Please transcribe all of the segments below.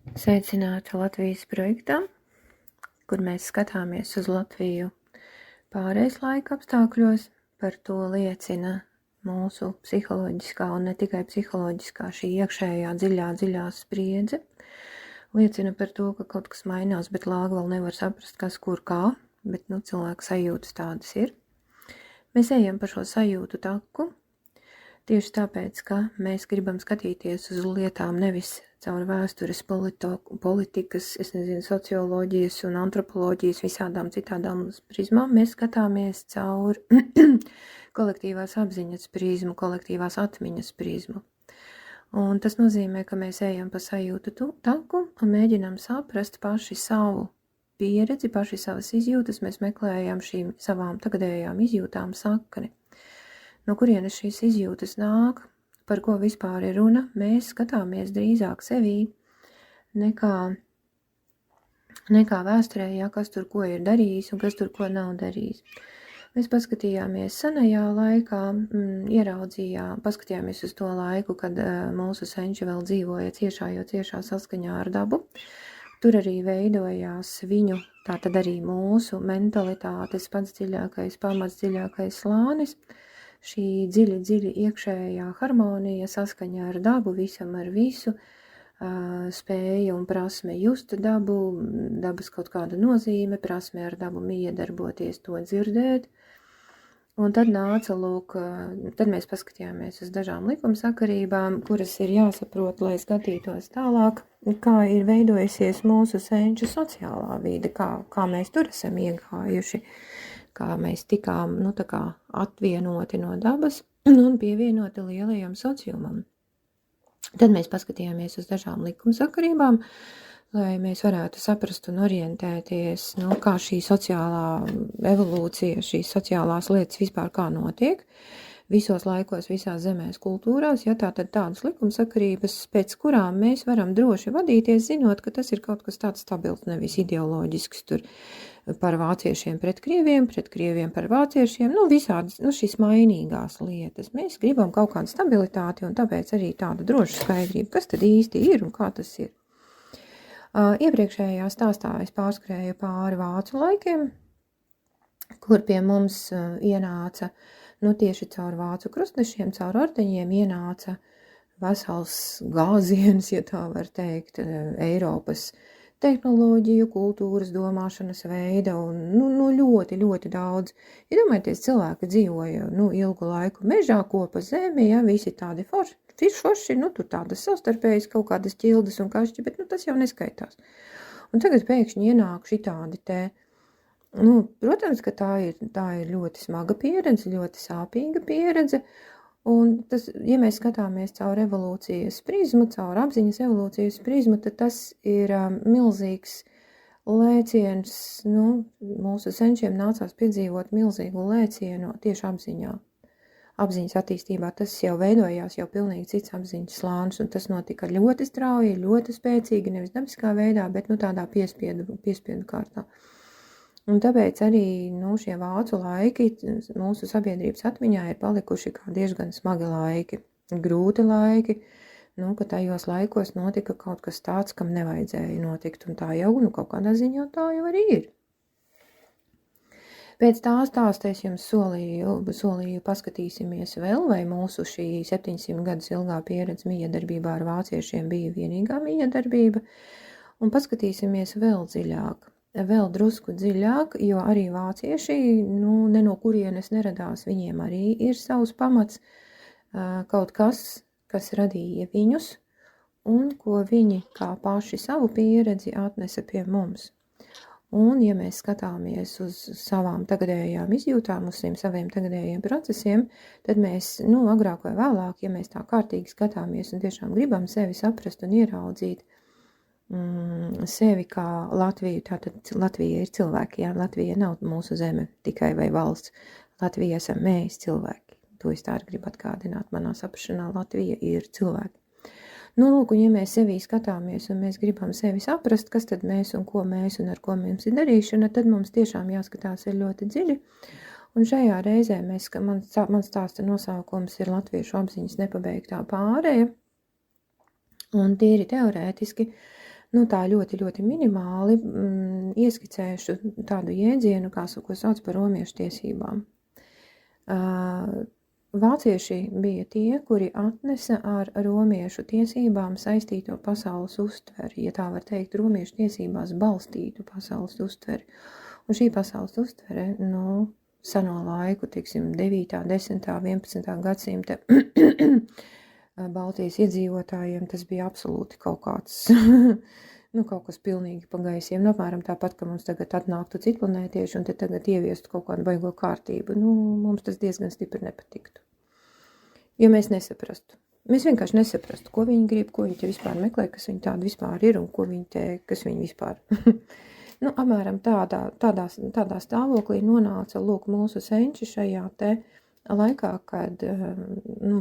Sveicināti Latvijas projektā, kur mēs skatāmies uz Latviju pārējais laika apstākļos. Par to liecina mūsu psiholoģiskā un ne tikai psiholoģiskā šī iekšējā dziļā spriedze. Liecina par to, ka kaut kas mainās, bet lāga vēl nevar saprast, kas kur kā, bet cilvēku sajūtas tādas ir. Mēs ejam pa šo sajūtu taku, tieši tāpēc, ka mēs gribam skatīties uz lietām nevis caur vēstures, politikas, socioloģijas un antropoloģijas visādām citādām prizmām. Mēs skatāmies caur kolektīvās apziņas prizmu, kolektīvās atmiņas prizmu. Un tas nozīmē, ka mēs ejam pa sajūtu taku un mēģinām saprast paši savu pieredzi, paši savas izjūtas. Mēs meklējam šīm savām tagadējām izjūtām sakni. No kurienes šīs izjūtas nāk, par ko vispār ir runa, mēs skatāmies drīzāk sevī nekā vēsturē, kas tur ko ir darījis un kas tur ko nav darījis. Mēs paskatījāmies senajā laikā, paskatījāmies uz to laiku, kad mūsu senči vēl dzīvoja ciešā saskaņā ar dabu. Tur arī veidojās viņu, tātad arī mūsu mentalitātes pats dziļākais pamats, dziļākais slānis. Šī dziļi iekšējā harmonija, saskaņā ar dabu, visam ar visu, spēja un prasme just dabu, dabas kaut kāda nozīme, prasme ar dabu iedarboties, to dzirdēt. Un tad tad mēs paskatījāmies uz dažām likumsakarībām, kuras ir jāsaprot, lai skatītos tālāk, kā ir veidojusies mūsu senču sociālā vide, kā mēs tur esam iegājuši. Kā mēs tikām atvienoti no dabas un pievienoti lielajam sociumam. Tad mēs paskatījāmies uz dažām likumsakarībām, lai mēs varētu saprast un orientēties, kā šī sociālā evolūcija, šīs sociālās lietas vispār kā notiek visos laikos, visās zemēs, kultūrās, tātad tādas likumsakarības, pēc kurām mēs varam droši vadīties, zinot, ka tas ir kaut kas tāds stabils, nevis ideoloģisks tur par vāciešiem pret krieviem par vāciešiem, visādas, šīs mainīgās lietas. Mēs gribam kaut kādu stabilitāti un tāpēc arī tādu drošu skaidrību, kas tad īsti ir un kā tas ir. Iepriekšējā stāstā es pārskrēju pāri vācu laikiem, kur pie mums ienāca tieši caur vācu krustnešiem, caur ordeņiem ienāca vesels gāziens, ja tā var teikt, Eiropas tehnoloģiju, kultūras, domāšanas veida un ļoti, ļoti daudz. Iedomājieties, cilvēki dzīvoja ilgu laiku mežā, kopa zemi, visi tādi forši, tur tādas savstarpējas kaut kādas ķildes un kašķi, bet tas jau neskaitās. Un tagad pēkšņi ienāk šitādi te. Protams, ka tā ir ļoti smaga pieredze, ļoti sāpīga pieredze, un tas, ja mēs skatāmies caur evolūcijas prizmu, caur apziņas evolūcijas prizmu, tad tas ir milzīgs lēciens, mūsu senčiem nācās piedzīvot milzīgu lēcienu tieši apziņā. Apziņas attīstībā tas jau veidojās jau pilnīgi cits apziņas slānis, un tas notika ļoti strauji, ļoti spēcīgi, nevis dabiskā veidā, bet tādā piespiedu kārtā. Un tāpēc arī šie vācu laiki mūsu sabiedrības atmiņā ir palikuši kā diezgan smagi laiki, grūti laiki, ka tajos laikos notika kaut kas tāds, kam nevajadzēja notikt, un tā jau, kaut kādā ziņā tā jau arī ir. Pēc tā stāsta es jums solīju paskatīsimies vēl, vai mūsu šī 700 gadus ilgā pieredze mijiedarbībā ar vāciešiem bija vienīgā mijiedarbība, un paskatīsimies vēl dziļāk. Vēl drusku dziļāk, jo arī vācieši, ne no kurienes neradās, viņiem arī ir savs pamats, kaut kas radīja viņus, un ko viņi kā paši savu pieredzi atnesa pie mums. Un, ja mēs skatāmies uz savām tagadējām izjūtām, uz saviem tagadējiem procesiem, tad mēs, agrāk vai vēlāk, ja mēs tā kārtīgi skatāmies un tiešām gribam sevi saprast un ieraudzīt, sevi kā Latviju, tātad Latvija ir cilvēki, Latvija nav mūsu zeme tikai vai valsts, Latvija esam mēs cilvēki, to es tā arī gribu atgādināt, manā saprašanā Latvija ir cilvēki. Un ja mēs sevī skatāmies un mēs gribam sevi saprast, kas tad mēs un ko mēs un ar ko mums ir darīšana, tad mums tiešām jāskatās ir ļoti dziļi, un šajā reizē man stāsta nosaukums ir Latviešu apziņas nepabeigtā pāreja, un tīri teorētiski, tā ļoti, ļoti minimāli ieskicēšu tādu jēdzienu, ko sauc par romiešu tiesībām. Vācieši bija tie, kuri atnesa ar romiešu tiesībām saistīto pasaules uztveri, ja tā var teikt, romiešu tiesībās balstītu pasaules uztveri. Un šī pasaules uztvere, seno laiku, 9., 10., 11. gadsimta Baltijas iedzīvotājiem tas bija absolūti kaut kāds, kaut kas pilnīgi pa gaisiem. Apmēram tāpat, ka mums tagad atnāktu citplanētieši un te tagad ieviestu kaut kādu baigo kārtību. Mums tas diezgan stipri nepatiktu. Jo mēs nesaprastu. Mēs vienkārši nesaprastu, ko viņi grib, ko viņi te vispār meklē, kas viņi tādi vispār ir un ko viņi te, kas viņi vispār. Apmēram tādā stāvoklī nonāca mūsu senči šajā te laikā, kad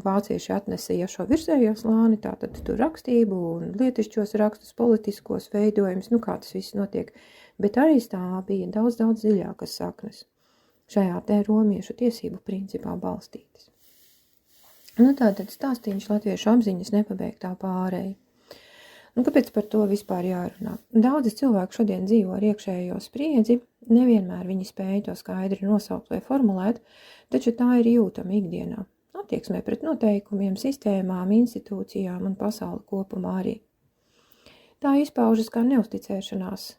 vācieši atnesa šo virsējo slāni, tātad tur rakstību un lietišķos rakstus, politiskos veidojumus, kā tas viss notiek, bet arī tā bija daudz dziļākas saknes šajā te romiešu tiesību principā balstītas. Tātad stāstīņš latviešu apziņas nepabeigtā pārēja. Kāpēc par to vispār jārunā? Daudzi cilvēki šodien dzīvo ar iekšējo spriedzi, nevienmēr viņi spēja to skaidri nosaukt vai formulēt, taču tā ir jūtama ikdienā, attieksmē pret noteikumiem, sistēmām, institūcijām un pasauli kopumā arī. Tā izpaužas kā neusticēšanās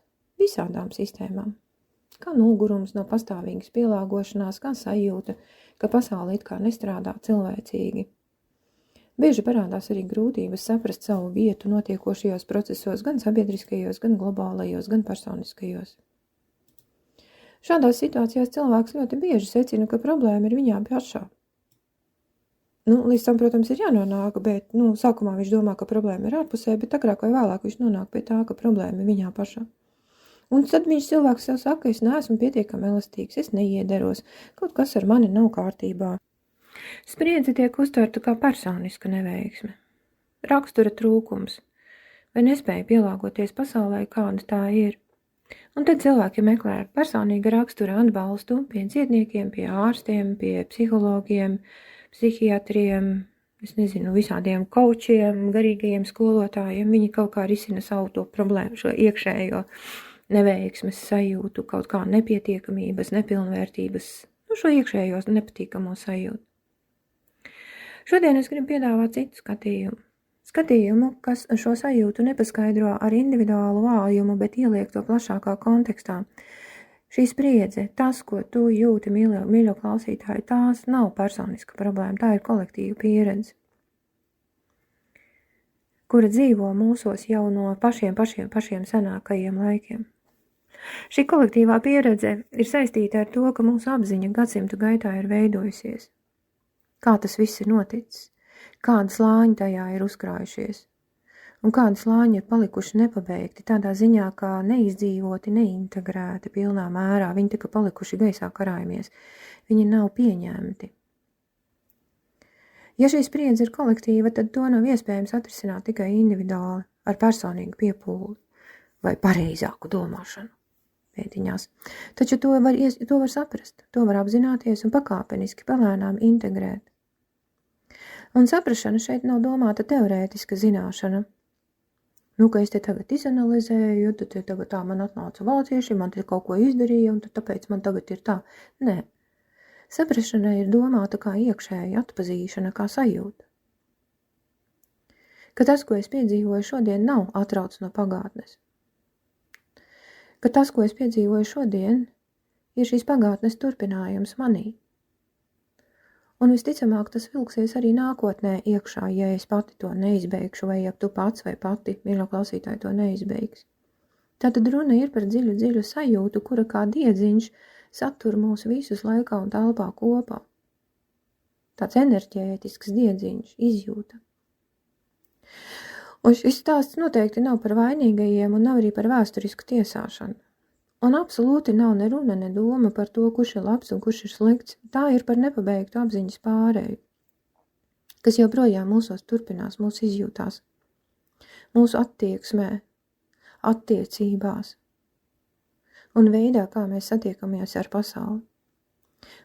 visādām sistēmām, kā nogurums no pastāvīgas pielāgošanās, kā sajūta, ka pasauli it kā nestrādā cilvēcīgi. Bieži parādās arī grūtības saprast savu vietu notiekošajos procesos, gan sabiedriskajos, gan globālajos, gan personiskajos. Šādās situācijās cilvēks ļoti bieži secina, ka problēma ir viņā pašā. Līdz tam, protams, ir jānonāk, bet sākumā viņš domā, ka problēma ir ārpusē, bet agrāk vai vēlāk viņš nonāk pie tā, ka problēma ir viņā pašā. Un tad cilvēks sev saka, es neesmu pietiekami elastīgs, es neiederos, kaut kas ar mani nav kārtībā. Spriedze tiek uztverta kā personiska neveiksme, rakstura trūkums vai nespēja pielāgoties pasaulē, kāda tā ir. Un tad cilvēki meklē personīga rakstura atbalstu pie cietniekiem, pie ārstiem, pie psihologiem, psihiatriem, visādiem kaučiem, garīgajiem skolotājiem. Viņi kaut kā risina savu to problēmu, šo iekšējo neveiksmes sajūtu, kaut kā nepietiekamības, nepilnvērtības, šo iekšējos nepatīkamo sajūtu. Šodien es gribu piedāvāt citu skatījumu. Skatījumu, kas šo sajūtu nepaskaidro ar individuālu vājumu, bet ieliek to plašākā kontekstā. Šī spriedze, tas, ko tu jūti, mīļo klausītāji, tās nav personiska problēma, tā ir kolektīva pieredze, kura dzīvo mūsos jau no pašiem senākajiem laikiem. Šī kolektīvā pieredze ir saistīta ar to, ka mūsu apziņa gadsimtu gaitā ir veidojusies. Kā tas viss ir noticis, kādi slāņi tajā ir uzkrājušies, un kādi slāņi ir palikuši nepabeigti, tādā ziņā, kā neizdzīvoti, neintegrēti pilnā mērā, viņi tika palikuši gaisā karājamies, viņi nav pieņemti. Ja šī spriedze ir kolektīva, tad to nav iespējams atrisināt tikai individuāli, ar personīgu piepūli vai pareizāku domāšanu pēdiņās. Taču to var saprast, to var apzināties un pakāpeniski palēnām integrēt. Un saprašana šeit nav domāta teorētiska zināšana. Ka es te tagad izanalizēju, tad tagad tā man atnāca vācieši, man te kaut ko izdarīja, un tāpēc man tagad ir tā. Nē. Saprašana ir domāta kā iekšēja atpazīšana, kā sajūta. Ka tas, ko es piedzīvoju šodien, nav atrauts no pagātnes. Ka tas, ko es piedzīvoju šodien, ir šīs pagātnes turpinājums manī. Un visticamāk tas vilksies arī nākotnē iekšā, ja es pati to neizbeigšu, vai ja tu pats vai pati, mīļo klausītāji, to neizbeigs. Tātad runa ir par dziļu sajūtu, kura kā diedziņš satur mūs visus laikā un telpā kopā. Tāds enerģētisks diedziņš, izjūta. Un šis stāsts noteikti nav par vainīgajiem un nav arī par vēsturisku tiesāšanu. Un absolūti nav ne runa, ne doma par to, kurš ir labs un kurš ir slikts. Tā ir par nepabeigtu apziņas pārēju, kas joprojām mūsos turpinās, mūsu izjūtās, mūsu attieksmē, attiecībās un veidā, kā mēs satiekamies ar pasauli.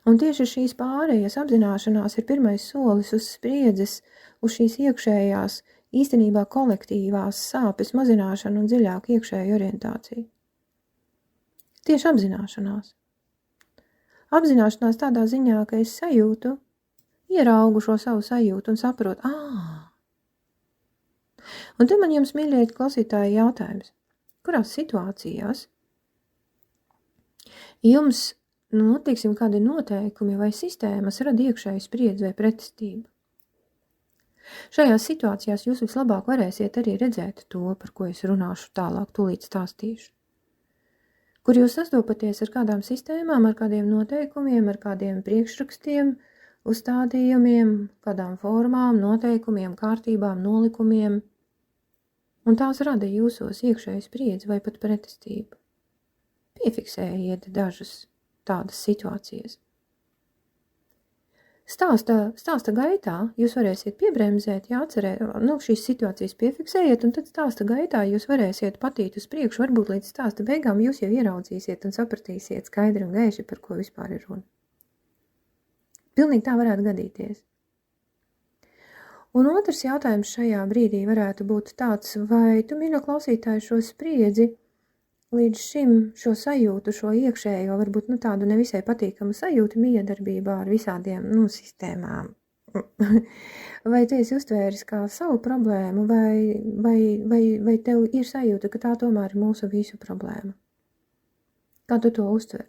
Un tieši šīs pārējas apzināšanās ir pirmais solis uz spriedzes, uz šīs iekšējās īstenībā kolektīvās sāpes mazināšanu un dziļāku iekšēju orientāciju. Tieši apzināšanās. Apzināšanās tādā ziņā, ka es sajūtu, ieraugu šo savu sajūtu un saprotu, Un te man jums, mīļie klausītāji, jautājums. Kurās situācijās jums, teiksim, kādi noteikumi vai sistēmas rada iekšēju spriedzi vai pretestību? Šajās situācijās jūs vislabāk varēsiet arī redzēt to, par ko es runāšu tālāk, tūlīt stāstīšu. Kur jūs sastopaties ar kādām sistēmām, ar kādiem noteikumiem, ar kādiem priekšrakstiem, uzstādījumiem, kādām formām, noteikumiem, kārtībām, nolikumiem, un tās rada jūsos iekšēju spriedzi vai pat pretestību. Piefiksējiet dažas tādas situācijas. Stāsta gaitā jūs varēsiet piebremzēt, atcerēt, šīs situācijas piefiksējiet, un tad stāsta gaitā jūs varēsiet patīt uz priekšu, varbūt līdz stāsta beigām jūs jau ieraudzīsiet un sapratīsiet skaidri un gaiši, par ko vispār ir runa. Pilnīgi tā varētu gadīties. Un otrs jautājums šajā brīdī varētu būt tāds, vai tu, mīļo klausītāji, šo spriedzi līdz šim šo sajūtu, šo iekšējo, varbūt tādu nevisai patīkamu sajūtu miedarbībā ar visādiem sistēmām. Vai tu esi uztvēris kā savu problēmu, vai tev ir sajūta, ka tā tomēr ir mūsu visu problēma? Kā tu to uztver?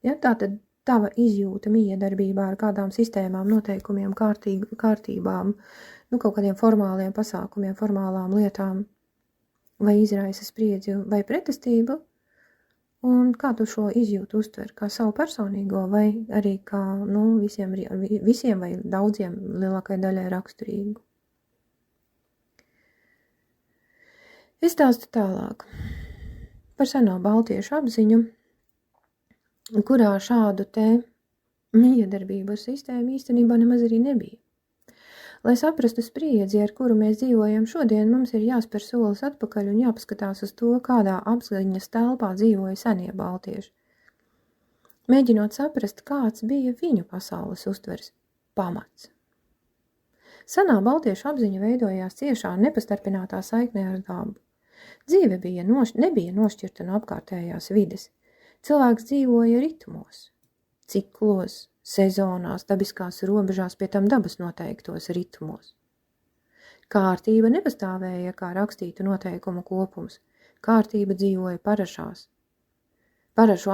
Ja, tā tad tava izjūta miedarbībā ar kādām sistēmām, noteikumiem, kārtībām, kaut kādiem formāliem pasākumiem, formālām lietām, vai izraisa spriedzi vai pretestību, un kā tu šo izjūtu uztver, kā savu personīgo, vai arī kā visiem vai daudziem lielākai daļai raksturīgu. Es stāstu tālāk par seno baltiešu apziņu, kurā šādu te miedarbību ar sistēmu īstenībā nemaz arī nebija. Lai saprastu spriedzi, ar kuru mēs dzīvojam šodien, mums ir jāspēr solis atpakaļ un jāpaskatās uz to, kādā apziņas telpā dzīvoja senie baltieši. Mēģinot saprast, kāds bija viņu pasaules uztvers pamats. Senā baltiešu apziņa veidojās ciešā nepastarpinātā saiknē ar dabu. Dzīve nebija nošķirta no apkārtējās vides. Cilvēks dzīvoja ritmos, ciklos, sezonās, dabiskās robežās, pie tam dabas noteiktos ritmos. Kārtība nepastāvēja kā rakstītu noteikumu kopums. Kārtība dzīvoja parašu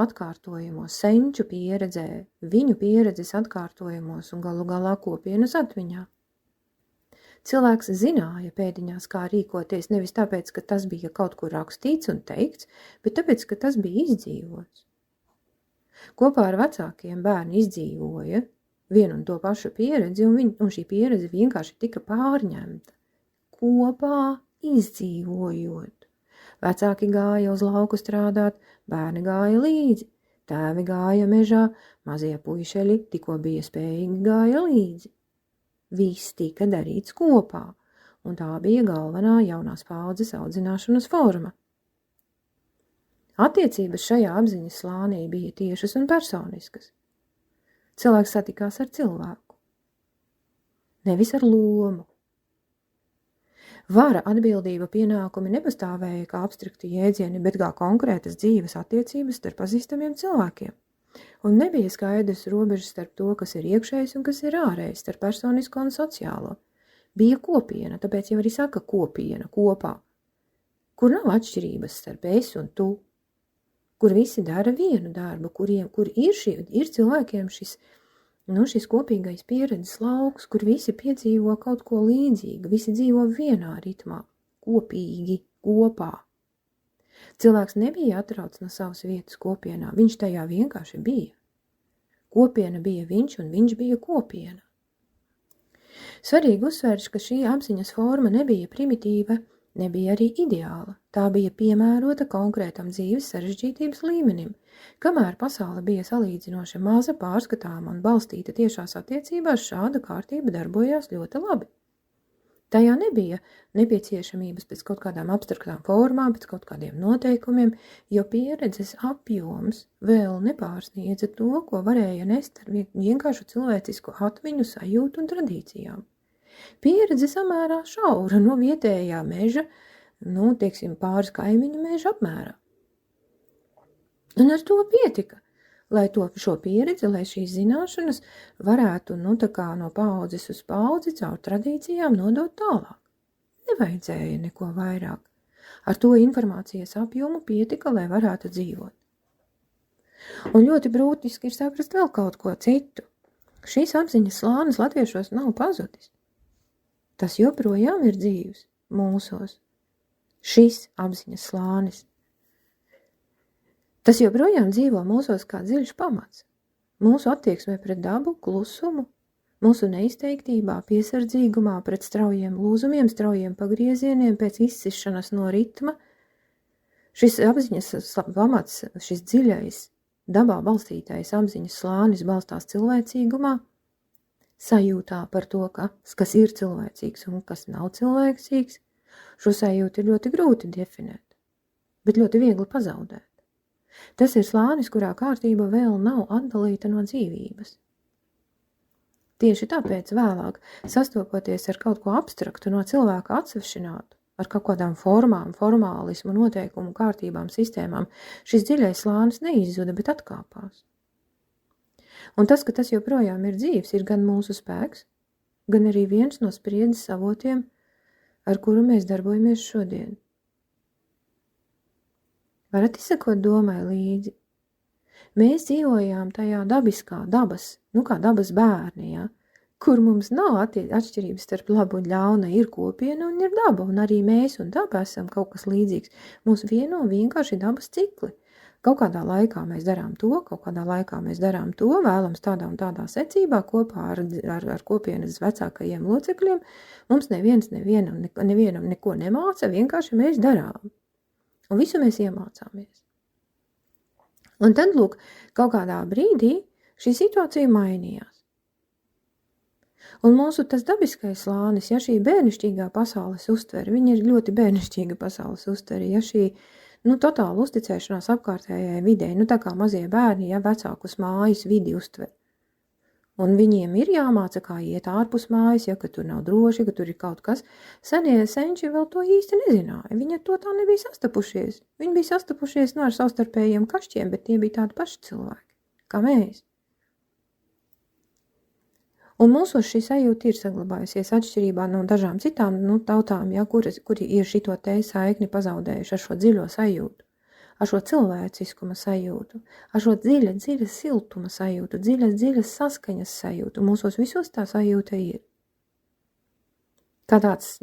atkārtojumos, senču pieredzē, viņu pieredzes atkārtojumos un galu galā kopienas atmiņā. Cilvēks zināja pēdiņās, kā rīkoties, nevis tāpēc, ka tas bija kaut kur rakstīts un teikts, bet tāpēc, ka tas bija izdzīvots. Kopā ar vecākiem bērni izdzīvoja vienu un to pašu pieredzi, un šī pieredze vienkārši tika pārņemta. Kopā izdzīvojot. Vecāki gāja uz lauku strādāt, bērni gāja līdzi, tēvi gāja mežā, mazie puišeļi tikko bija spējīgi gāja līdzi. Viss tika darīts kopā, un tā bija galvenā jaunās paaudzes audzināšanas forma. Attiecības šajā apziņas slānī bija tiešas un personiskas. Cilvēks satikās ar cilvēku, nevis ar lomu. Vara, atbildība, pienākumi nepastāvēja kā abstrakti jēdzieni, bet kā konkrētas dzīves attiecības starp pazīstamiem cilvēkiem. Un nebija skaidrs robežas starp to, kas ir iekšējs un kas ir ārējs, starp personisko un sociālo. Bija kopiena, tāpēc jau arī saka kopiena, kopā, kur nav atšķirības starp es un tu, kur visi dara vienu darbu, kur ir cilvēkiem šis kopīgais pieredzes lauks, kur visi piedzīvo kaut ko līdzīgu, visi dzīvo vienā ritmā, kopīgi, kopā. Cilvēks nebija atrauts no savas vietas kopienā, viņš tajā vienkārši bija. Kopiena bija viņš un viņš bija kopiena. Svarīgi uzsvērt, ka šī apziņas forma nebija primitīva, nebija arī ideāla. Tā bija piemērota konkrētam dzīves sarežģītības līmenim, kamēr pasaule bija salīdzinoši maza, pārskatāma un balstīta tiešās attiecībās, šāda kārtība darbojās ļoti labi. Tajā nebija nepieciešamības pēc kaut kādām abstraktām formām, pēc kaut kādiem noteikumiem, jo pieredzes apjoms vēl nepārsniedza to, ko varēja nest ar vienkāršu cilvēcisku atmiņu, sajūtu un tradīcijām. Pieredze samērā šaura no vietējā meža, teiksim, pāris kaimiņu meža apmērā. Un ar to pietika, lai šo pieredzi, lai šīs zināšanas varētu, tā kā no paaudzes uz paudzi caur tradīcijām nodot tālāk. Nevajadzēja neko vairāk. Ar to informācijas apjomu pietika, lai varētu dzīvot. Un ļoti būtiski ir saprast vēl kaut ko citu. Šīs apziņas slānis latviešos nav pazudis. Tas joprojām ir dzīvs mūsos. Šis apziņas slānis. Tas joprojām dzīvo mūsos kā dziļš pamats. Mūsu attieksmē pret dabu, klusumu, mūsu neizteiktībā, piesardzīgumā pret straujiem lūzumiem, straujiem pagriezieniem, pēc izsišanas no ritma. Šis apziņas pamats, šis dziļais, dabā balstītais apziņas slānis balstās cilvēcīgumā, sajūtā par to, kas ir cilvēcīgs un kas nav cilvēcīgs. Šo sajūtu ir ļoti grūti definēt, bet ļoti viegli pazaudēt. Tas ir slānis, kurā kārtība vēl nav atdalīta no dzīvības. Tieši tāpēc vēlāk, sastopoties ar kaut ko abstraktu, no cilvēka atsvešinātu, ar kaut kādām formām, formālismu, noteikumu, kārtībām, sistēmām, šis dziļais slānis neizzuda, bet atkāpās. Un tas, ka tas joprojām ir dzīvs, ir gan mūsu spēks, gan arī viens no spriedzes avotiem, ar kuru mēs darbojamies šodien. Varat izsekot domai līdzi? Mēs dzīvojām tajā dabas, kā dabas bērni, kur mums nav atšķirības starp labu un ļaunu, ir kopiena un ir daba, un arī mēs un daba esam kaut kas līdzīgs. Mūs vieno vienkārši dabas cikli. Kaut kādā laikā mēs darām to, kaut kādā laikā mēs darām to, vēlams tādā un tādā secībā kopā ar kopienas vecākajiem locekļiem. Mums nevienam neko nemāca, vienkārši mēs darām. Un visu mēs iemācāmies. Un tad, lūk, kaut kādā brīdī šī situācija mainījās. Un mūsu tas dabiskais slānis, šī bērnišķīgā pasaules uztvere, viņa ir ļoti bērnišķīga pasaules uztvere, šī totāla uzticēšanās apkārtējai videi, tā kā mazie bērni, vecākus mājas vidi uztver. Un viņiem ir jāmāca, kā iet ārpus mājas, ka tur nav droši, ka tur ir kaut kas. Senie senči vēl to īsti nezināja, viņi ar to tā nebija sastapušies. Viņi bija sastapušies ar savstarpējiem kašķiem, bet tie bija tādi paši cilvēki, kā mēs. Un mūsos šī sajūta ir saglabājusies atšķirībā no dažām citām tautām, kuri ir šito te saikni pazaudējuši ar šo dziļo sajūtu, ar šo cilvēciskuma sajūtu, ar šo dziļa siltuma sajūtu, dziļas saskaņas sajūtu. Mūsos visos tā sajūta ir. Kā tāds,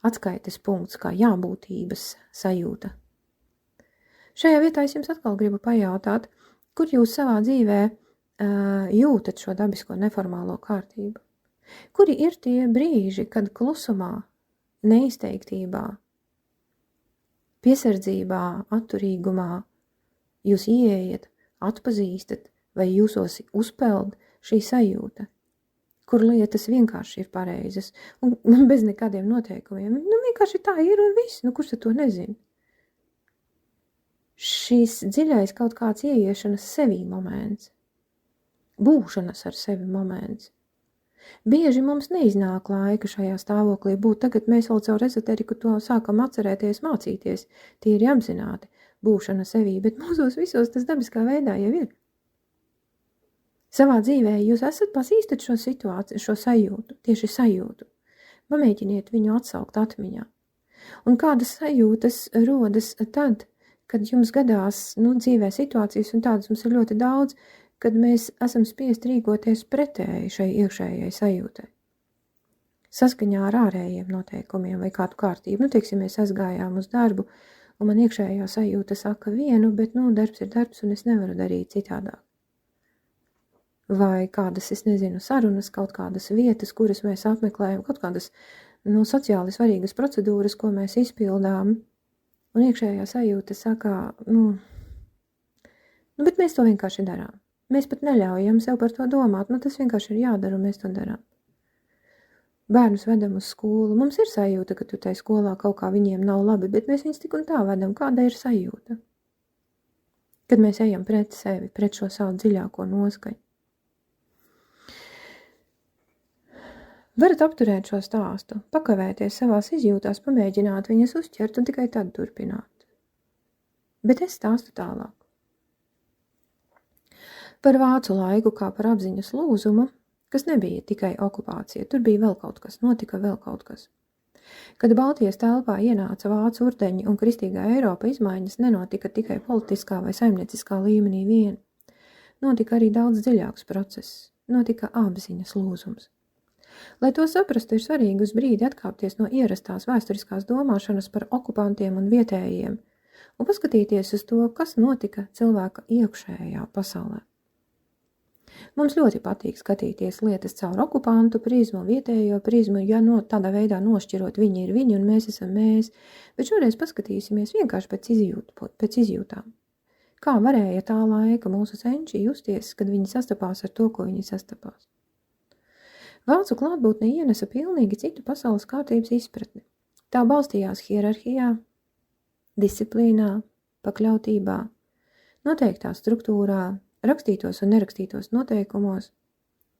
atskaites punkts, kā jābūtības sajūta. Šajā vietā es jums atkal gribu pajautāt, kur jūs savā dzīvē jūtat šo dabisko neformālo kārtību? Kuri ir tie brīži, kad klusumā, neizteiktībā, piesardzībā, atturīgumā jūs ieejat, atpazīstat vai jūsos uzpeld šī sajūta, kur lietas vienkārši ir pareizas un bez nekādiem noteikumiem? Vienkārši tā ir un viss, kurš to nezina? Šīs dziļais kaut kāds ieiešanas sevī moments. Būšanas ar sevi moments. Bieži mums neiznāk laika šajā stāvoklī būt, tagad mēs vēl caur ezoteriku to sākam atcerēties, mācīties, tie ir apzināti būšana sevī, bet mūsos visos tas dabiskā veidā jau ir. Savā dzīvē jūs esat pazīstat šo situāciju, šo sajūtu, tieši sajūtu. Pamēģiniet viņu atsaukt atmiņā. Un kādas sajūtas rodas tad, kad jums gadās, dzīvē situācijas, un tādas mums ir ļoti daudz, kad mēs esam spiest rīkoties pretēji šai iekšējai sajūtai. Saskaņā ar ārējiem noteikumiem vai kādu kārtību. Teiksim, mēs aizgājām uz darbu, un man iekšējā sajūta saka vienu, bet, darbs ir darbs, un es nevaru darīt citādāk. Vai kādas, sarunas, kaut kādas vietas, kuras mēs apmeklējam, kaut kādas, sociāli svarīgas procedūras, ko mēs izpildām, un iekšējā sajūta saka, bet mēs to vienkārši darām. Mēs pat neļaujam sev par to domāt, tas vienkārši ir jādara, un mēs to darām. Bērnus vedam uz skolu, mums ir sajūta, ka tu tai skolā kaut kā viņiem nav labi, bet mēs viņus tik un tā vedam, kāda ir sajūta? Kad mēs ejam pret sevi, pret šo savu dziļāko noskaņu. Varat apturēt šo stāstu, pakavēties savās izjūtās, pamēģināt viņas uzķert un tikai tad turpināt. Bet es stāstu tālāk. Par vācu laiku kā par apziņas lūzumu, kas nebija tikai okupācija, tur bija vēl kaut kas, notika vēl kaut kas. Kad Baltijas telpā ienāca vācu urdeņi un kristīgā Eiropa, izmaiņas nenotika tikai politiskā vai saimnieciskā līmenī vien. Notika arī daudz dziļāks process, notika apziņas lūzums. Lai to saprastu, ir svarīgi uz brīdi atkāpties no ierastās vēsturiskās domāšanas par okupantiem un vietējiem un paskatīties uz to, kas notika cilvēka iekšējā pasaulē. Mums ļoti patīk skatīties lietas caur okupantu prizmu, vietējo prizmu, ja tādā veidā nošķirot viņi ir viņi un mēs esam mēs, bet šoreiz paskatīsimies vienkārši pēc izjūtām. Kā varēja tā laika mūsu senči justies, kad viņi sastapās ar to, ko viņi sastapās? Vācu klātbūtne ienesa pilnīgi citu pasaules kārtības izpratni. Tā balstījās hierarhijā, disciplīnā, pakļautībā, noteiktā struktūrā, rakstītos un nerakstītos noteikumos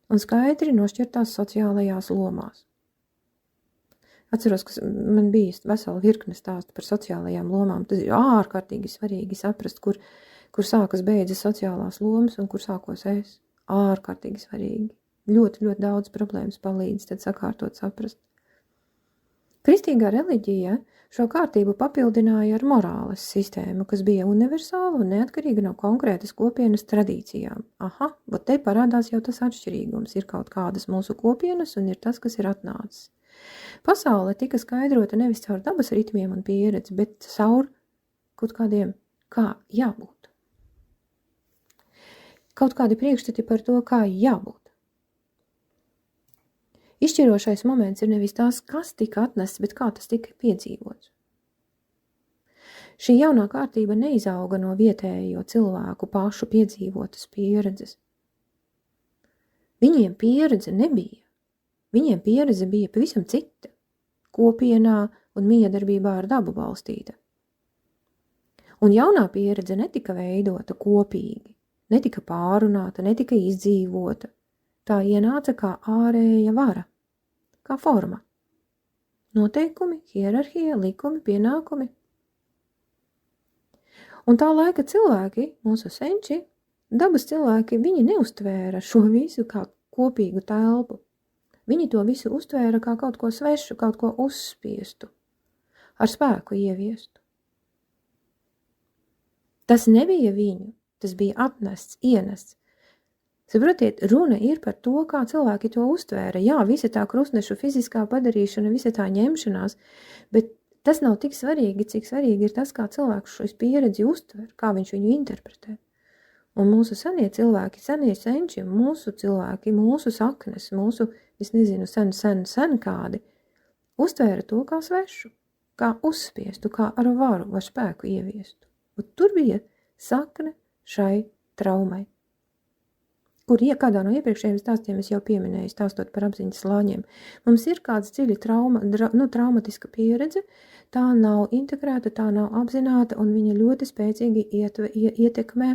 un skaidri nošķirtās sociālajās lomās. Atceros, ka man bija vesela virkne stāstu par sociālajām lomām. Tas ir ārkārtīgi svarīgi saprast, kur sākas beidzas sociālās lomas un kur sākos es. Ārkārtīgi svarīgi. Ļoti, ļoti daudz problēmas palīdz tad sakārtot saprast. Kristīgā reliģija šo kārtību papildināja ar morāles sistēmu, kas bija universāla un neatkarīga no konkrētas kopienas tradīcijām. Bet te parādās jau tas atšķirīgums. Ir kaut kādas mūsu kopienas un ir tas, kas ir atnācis. Pasaule tika skaidrota nevis caur dabas ritmiem un pieredzi, bet caur kaut kādiem, kā jābūt. Kaut kādi priekšstati par to, kā jābūt. Izšķirošais moments ir nevis tās, kas tika atnests, bet kā tas tika piedzīvots. Šī jaunā kārtība neizauga no vietējo cilvēku pašu piedzīvotas pieredzes. Viņiem pieredze nebija. Viņiem pieredze bija pavisam cita, kopienā un miedarbībā ar dabu balstīta. Un jaunā pieredze netika veidota kopīgi, netika pārunāta, netika izdzīvota. Tā ienāca kā ārēja vara, kā forma. Noteikumi, hierarhija, likumi, pienākumi. Un tā laika cilvēki, mūsu senči, dabas cilvēki, viņi neuztvēra šo visu kā kopīgu telpu. Viņi to visu uztvēra kā kaut ko svešu, kaut ko uzspiestu, ar spēku ieviestu. Tas nebija viņu, tas bija atnests, ienests. Saprotiet, runa ir par to, kā cilvēki to uztvēra. Jā, visa tā krustnešu fiziskā padarīšana, visa tā ņemšanās, bet tas nav tik svarīgi, cik svarīgi ir tas, kā cilvēks šo pieredzi uztver, kā viņš viņu interpretē. Un mūsu senie cilvēki, senie senči, mūsu cilvēki, mūsu saknes, mūsu, es nezinu, sen kādi, uztvēra to kā svešu, kā uzspiestu, kā ar varu vai spēku ieviestu. Un tur bija sakne šai traumai. Kur kādā no iepriekšējiem stāstiem es jau pieminēju, stāstot par apziņas slāņiem. Mums ir kāds dziļi traumatiska pieredze, tā nav integrēta, tā nav apzināta, un viņa ļoti spēcīgi ietekmē,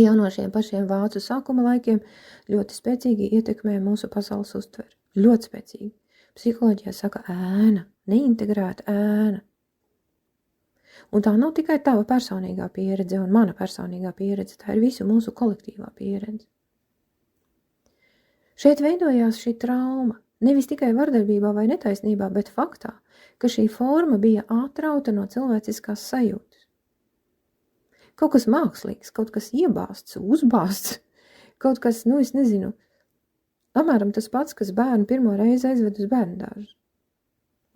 jau no šiem pašiem vācu sākuma laikiem, ļoti spēcīgi ietekmē mūsu pasaules uztveri. Ļoti spēcīgi. Psiholoģijā saka ēna, neintegrēta ēna. Un tā nav tikai tava personīgā pieredze un mana personīgā pieredze, tā ir visu mūsu kolektīvā pieredze. Šeit veidojās šī trauma, nevis tikai vardarbībā vai netaisnībā, bet faktā, ka šī forma bija atrauta no cilvēciskās sajūtas. Kaut kas mākslīgs, kaut kas iebāsts, uzbāsts, kaut kas, es nezinu, apmēram tas pats, kas bērnu pirmo reizi aizved uz bērndārzu.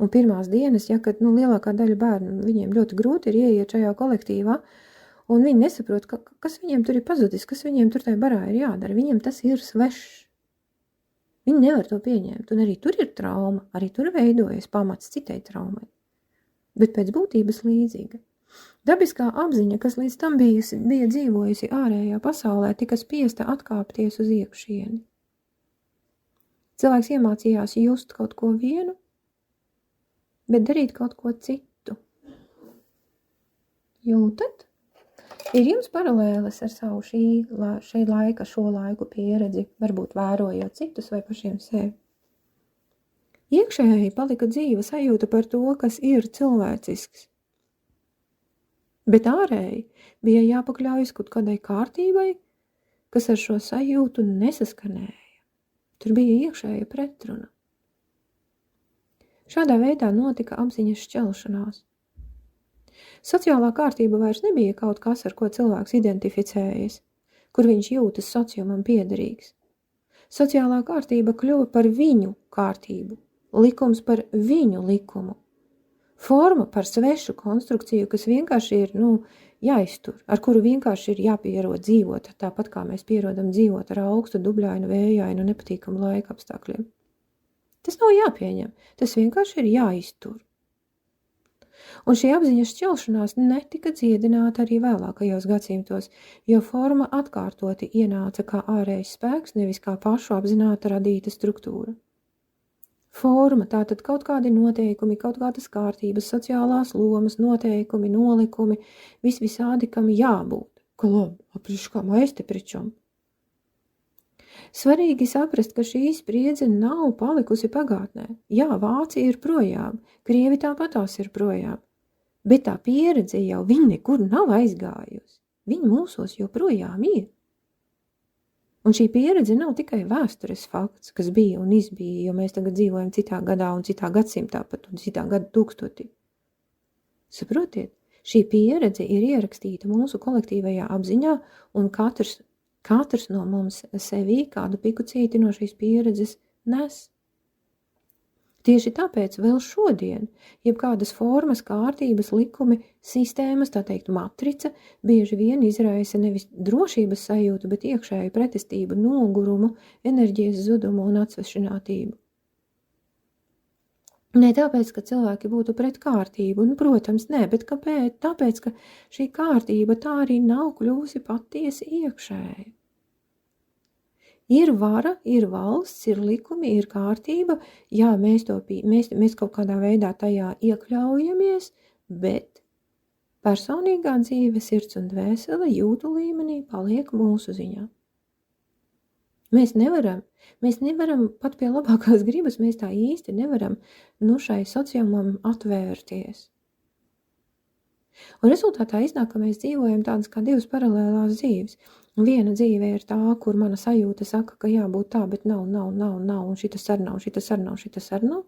Un pirmās dienas, kad lielākā daļa bērnu, viņiem ļoti grūti ir ieiet šajā kolektīvā, un viņi nesaprot, kas viņiem tur ir pazudis, kas viņiem tur tajā barā ir jādara, viņiem tas ir svešs. Viņi nevar to pieņemt, un arī tur ir trauma, arī tur veidojas pamats citai traumai, bet pēc būtības līdzīga. Dabiskā apziņa, kas līdz tam bija dzīvojusi ārējā pasaulē, tika spiesta atkāpties uz iekšieni. Cilvēks iemācījās just kaut ko vienu, bet darīt kaut ko citu. Jūtat? Ir jums paralēles ar savu šo laiku pieredzi, varbūt vērojot citus vai pašiem sevi? Iekšēji palika dzīva sajūta par to, kas ir cilvēcisks. Bet ārēji bija jāpakļaujas kaut kādai kārtībai, kas ar šo sajūtu nesaskanēja. Tur bija iekšēja pretruna. Šādā veidā notika apziņas šķelšanās. Sociālā kārtība vairs nebija kaut kas, ar ko cilvēks identificējas, kur viņš jūtas sociumam piederīgs. Sociālā kārtība kļuva par viņu kārtību, likums par viņu likumu, forma par svešu konstrukciju, kas vienkārši ir, jāiztur, ar kuru vienkārši ir jāpierod dzīvot, tāpat kā mēs pierodam dzīvot ar augstu, dubļainu, vējainu, nepatīkamu laika apstākļiem. Tas nav jāpieņem, tas vienkārši ir jāiztur. Un šī apziņas šķelšanās netika dziedināta arī vēlākajos gadsimtos, jo forma atkārtoti ienāca kā ārējs spēks, nevis kā pašu apzināta radīta struktūra. Forma, tātad kaut kādi noteikumi, kaut kādas kārtības, sociālās lomas, noteikumi, nolikumi, visādi, kam jābūt. Ka labi, apriškā maisti pričam. Svarīgi saprast, ka šī spriedze nav palikusi pagātnē. Jā, Vācija ir projām, Krievi tāpatās ir projām, bet tā pieredze jau viņa nekur nav aizgājusi. Viņa mūsos joprojām ir. Un šī pieredze nav tikai vēstures fakts, kas bija un izbija, jo mēs tagad dzīvojam citā gadā un citā gadsimtā pat un citā gada tūkstotī. Saprotiet, šī pieredze ir ierakstīta mūsu kolektīvajā apziņā un katrs no mums sevī kādu pikucīti no šīs pieredzes nes. Tieši tāpēc vēl šodien, jebkādas formas, kārtības, likumi, sistēmas, tā teikt matrica, bieži vien izraisa nevis drošības sajūtu, bet iekšēju pretestību, nogurumu, enerģijas zudumu un atsvešinātību. Ne tāpēc, ka cilvēki būtu pret kārtību, un, protams, ne, bet kāpēc? Tāpēc, ka šī kārtība tā arī nav kļuvusi patiesi iekšēja. Ir vara, ir valsts, ir likumi, ir kārtība, jā, mēs kaut kādā veidā tajā iekļaujamies, bet personīgā dzīve, sirds un dvēsele jūtu līmenī paliek mūsu ziņā. Mēs nevaram pat pie labākās gribas, mēs tā īsti nevaram šai sociumam atvērties. Un rezultātā iznāk, ka mēs dzīvojam tādas kā divas paralēlās dzīves. Viena dzīve ir tā, kur mana sajūta saka, ka jābūt tā, bet nav, un šitas ar nav.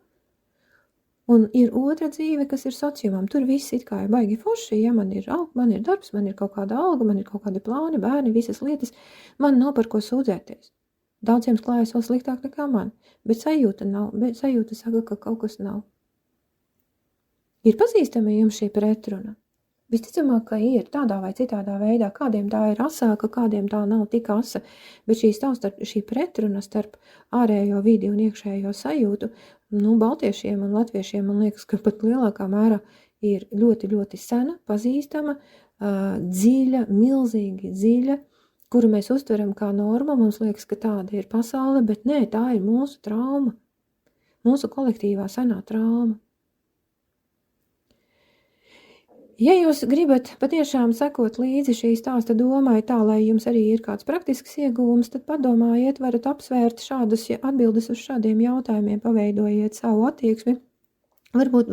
Un ir otra dzīve, kas ir sociumam. Tur viss it kā ir baigi forši, ja man ir darbs, man ir kaut kāda alga, man ir kaut kādi plāni, bērni, visas lietas. Man nav par ko sūdzēties. Daudziem klājas vēl sliktāk nekā man, bet sajūta nav, bet sajūta saka, ka kaut kas nav. Ir pazīstama jums šī pretruna? Visticamāk, ka ir tādā vai citādā veidā, kādiem tā ir asāka, kādiem tā nav tik asa, bet šī pretruna starp ārējo vidi un iekšējo sajūtu, baltiešiem un latviešiem, man liekas, ka pat lielākā mērā ir ļoti, ļoti sena, pazīstama, dziļa, milzīgi dziļa, kuru mēs uztveram kā norma, mums liekas, ka tāda ir pasaule, bet nē, tā ir mūsu trauma, mūsu kolektīvā senā trauma. Ja jūs gribat patiešām sekot līdzi šī stāsta domai tā, lai jums arī ir kāds praktisks ieguvums, tad padomājiet, varat apsvērt šādus atbildes uz šādiem jautājumiem, paveidojiet savu attieksmi, varbūt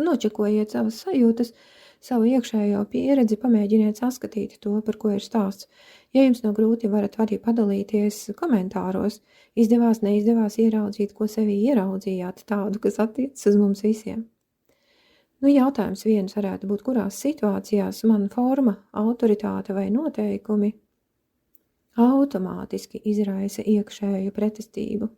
nočekojiet savas sajūtas, savu iekšējo pieredzi, pamēģiniet saskatīt to, par ko ir stāsts. Ja jums nav grūti, varat arī padalīties komentāros, izdevās, neizdevās ieraudzīt, ko sevī ieraudzījāt tādu, kas attiecas uz mums visiem. Jautājums viens varētu būt, kurās situācijās man forma, autoritāte vai noteikumi automātiski izraisa iekšēju pretestību.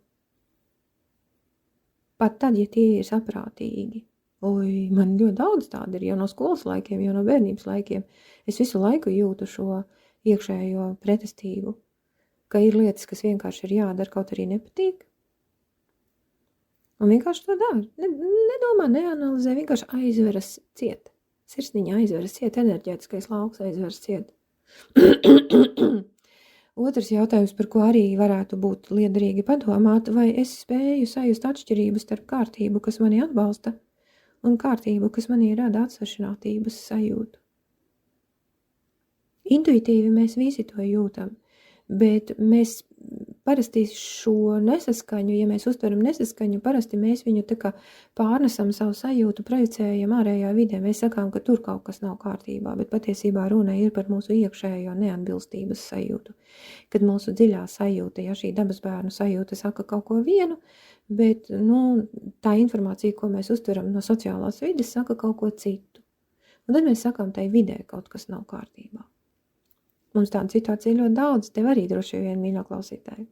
Pat tad, ja tie ir saprātīgi. Man ļoti daudz tāda ir, jau no skolas laikiem, jau no bērnības laikiem. Es visu laiku jūtu šo iekšējo pretestību, ka ir lietas, kas vienkārši ir jādara, kaut arī nepatīk. Un vienkārši to dara. Nedomā, neanalizē, vienkārši aizveras ciet. Sirsniņa aizveras ciet, enerģētiskais lauks aizveras ciet. Otrs jautājums, par ko arī varētu būt liederīgi padomāt, vai es spēju sajust atšķirības starp kārtību, kas mani atbalsta, un kārtību, kas manī rada atsvešinātības sajūtu. Intuitīvi mēs visi to jūtam, bet mēs parasti šo nesaskaņu, ja mēs uztveram nesaskaņu, parasti mēs viņu tā kā pārnesam savu sajūtu, projicējam ārējā vidē. Mēs sakām, ka tur kaut kas nav kārtībā, bet patiesībā runa ir par mūsu iekšējo neatbilstības sajūtu. Kad mūsu dziļā sajūta, ja šī dabas bērnu sajūta saka kaut ko vienu, bet tā informācija, ko mēs uztveram no sociālās vides, saka kaut ko citu. Un tad mēs sakām, tai vidē kaut kas nav kārtībā. Mums tāda situācija ļoti daudz, tev arī droši vien, mīļo klausītāji.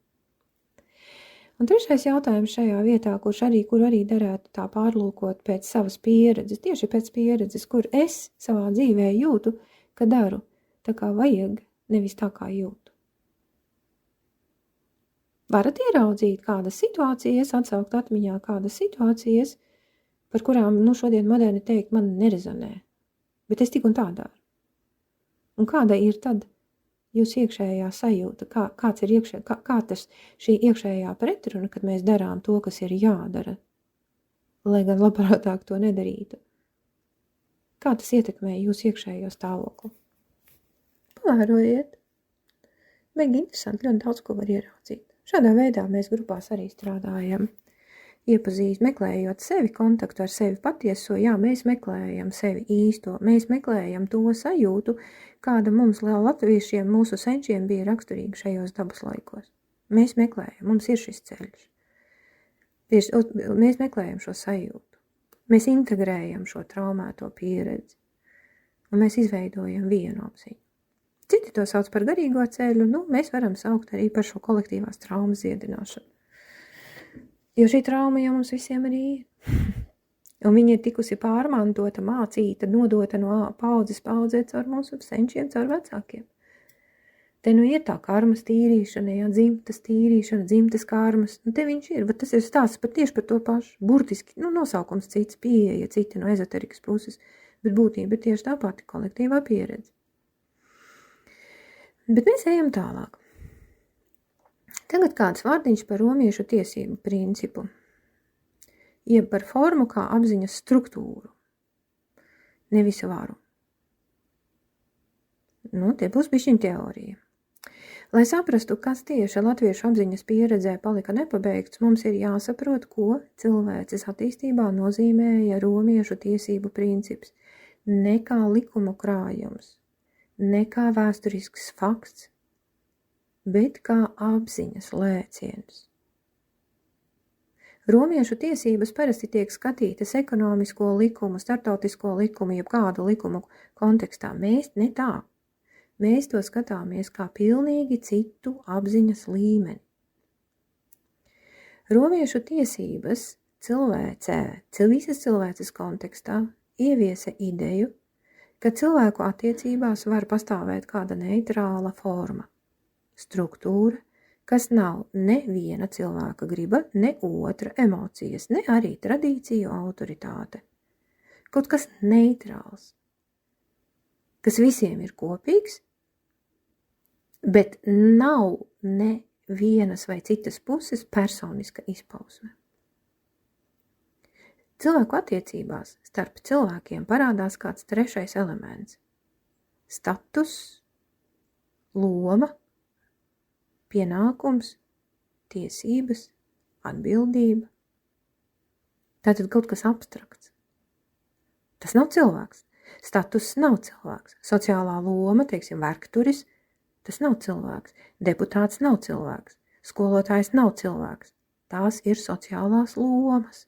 Un trešais jautājums šajā vietā, kur arī derētu tā pārlūkot pēc savas pieredzes, tieši pēc pieredzes, kur es savā dzīvē jūtu, ka daru tā kā vajag, nevis tā kā jūtu. Varat ieraudzīt kādas situācijas, atsaukt atmiņā kādas situācijas, par kurām, šodien moderni teikt, man nerezonē, bet es tik un tā daru. Un kāda ir tad jūsu iekšējā sajūta, kāds ir kā tas šī iekšējā pretruna, kad mēs darām to, kas ir jādara, lai gan labprātāk to nedarītu. Kā tas ietekmē jūsu iekšējo stāvokli? Pavērojiet. Baigi interesanti, ļoti daudz ko var ieraudzīt. Šādā veidā mēs grupās arī strādājam. Meklējot sevi, kontaktu ar sevi patieso, mēs meklējam sevi īsto, mēs meklējam to sajūtu, kāda mums latviešiem, mūsu senčiem bija raksturīga šajos dabas laikos. Mēs meklējam, mums ir šis ceļš. Mēs meklējam šo sajūtu. Mēs integrējam šo traumēto pieredzi. Un mēs izveidojam vienu apziņu. Citi to sauc par garīgo ceļu, mēs varam saukt arī par šo kolektīvās traumas dziedināšanu. Jo šī trauma jau mums visiem arī ir. Un viņa ir tikusi pārmantota, mācīta, nodota no paudzes paudzē caur mūsu senčiem, caur vecākiem. Te ir tā karmas tīrīšana, dzimtas tīrīšana, dzimtas karmas. Te viņš ir, bet tas ir stāsts tieši par to pašu. Burtiski, nosaukums cits, pieeja cita no ezoterikas puses, bet būtība tieši tā pati kolektīvā pieredze. Bet mēs ejam tālāk. Tagad kāds vārdiņš par romiešu tiesību principu, jeb par formu kā apziņas struktūru, nevis varu. Te būs bišķiņ teorija. Lai saprastu, kas tieši latviešu apziņas pieredzē palika nepabeigts, mums ir jāsaprot, ko cilvēces attīstībā nozīmēja romiešu tiesību princips, ne kā likumu krājums, ne kā vēsturisks fakts, bet kā apziņas lēciens. Romiešu tiesības parasti tiek skatītas ekonomisko likumu, startautisko likumu, jeb kādu likumu kontekstā. Mēs ne tā. Mēs to skatāmies kā pilnīgi citu apziņas līmeni. Romiešu tiesības visas cilvēces kontekstā ieviesa ideju, ka cilvēku attiecībās var pastāvēt kāda neitrāla forma. Struktūra, kas nav ne viena cilvēka griba, ne otra emocijas, ne arī tradīciju autoritāte. Kaut kas neitrāls, kas visiem ir kopīgs, bet nav ne vienas vai citas puses personiska izpausme. Cilvēku attiecībās starp cilvēkiem parādās kāds trešais elements – status, loma, pienākums, tiesības, atbildība. Tātad kaut kas abstrakts. Tas nav cilvēks. Status nav cilvēks. Sociālā loma, vergturis, tas nav cilvēks. Deputāts nav cilvēks. Skolotājs nav cilvēks. Tās ir sociālās lomas.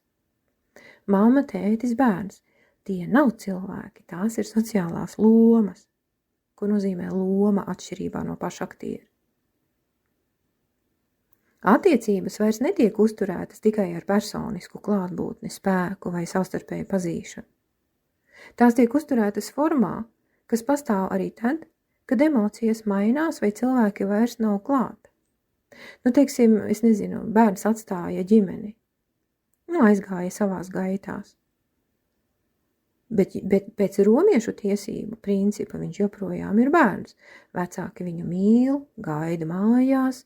Mamma, tētis, bērns. Tie nav cilvēki. Tās ir sociālās lomas. Ko nozīmē loma atšķirībā no paša aktiera? Attiecības vairs netiek uzturētas tikai ar personisku klātbūtni, spēku vai savstarpēju pazīšanu. Tās tiek uzturētas formā, kas pastāv arī tad, kad emocijas mainās vai cilvēki vairs nav klāt. Bērns atstāja ģimeni, aizgāja savās gaitās. Bet pēc romiešu tiesību principa viņš joprojām ir bērns. Vecāki viņu mīl, gaida mājās,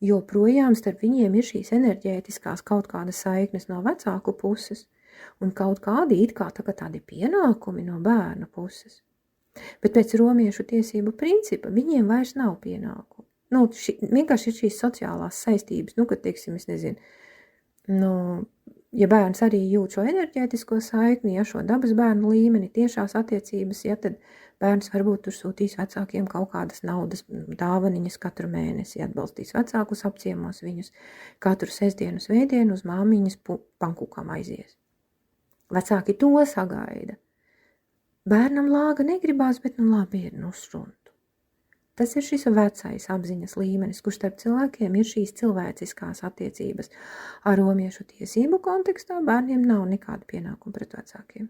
joprojām starp viņiem ir šīs enerģētiskās kaut kādas saiknes no vecāku puses un kaut kādi tādi pienākumi no bērna puses. Bet pēc romiešu tiesību principa viņiem vairs nav pienākumu. Vienkārši ir šīs sociālās saistības, kad, teiksim, es nezinu, ja bērns arī jūt šo enerģētisko saikni, ja šo dabas bērnu līmeni, tiešās attiecības, ja tad bērns varbūt tur sūtīs vecākiem kaut kādas naudas dāvaniņas katru mēnesi, atbalstīs vecākus, apciemos viņus, katru sestdienu, svētdienu uz māmiņas pankūkām aizies. Vecāki to sagaida. Bērnam lāga negribās, bet labi ir stundu. Tas ir šis vecais apziņas līmenis, kurš starp cilvēkiem ir šīs cilvēciskās attiecības. Ar romiešu tiesību kontekstā bērniem nav nekāda pienākuma pret vecākiem.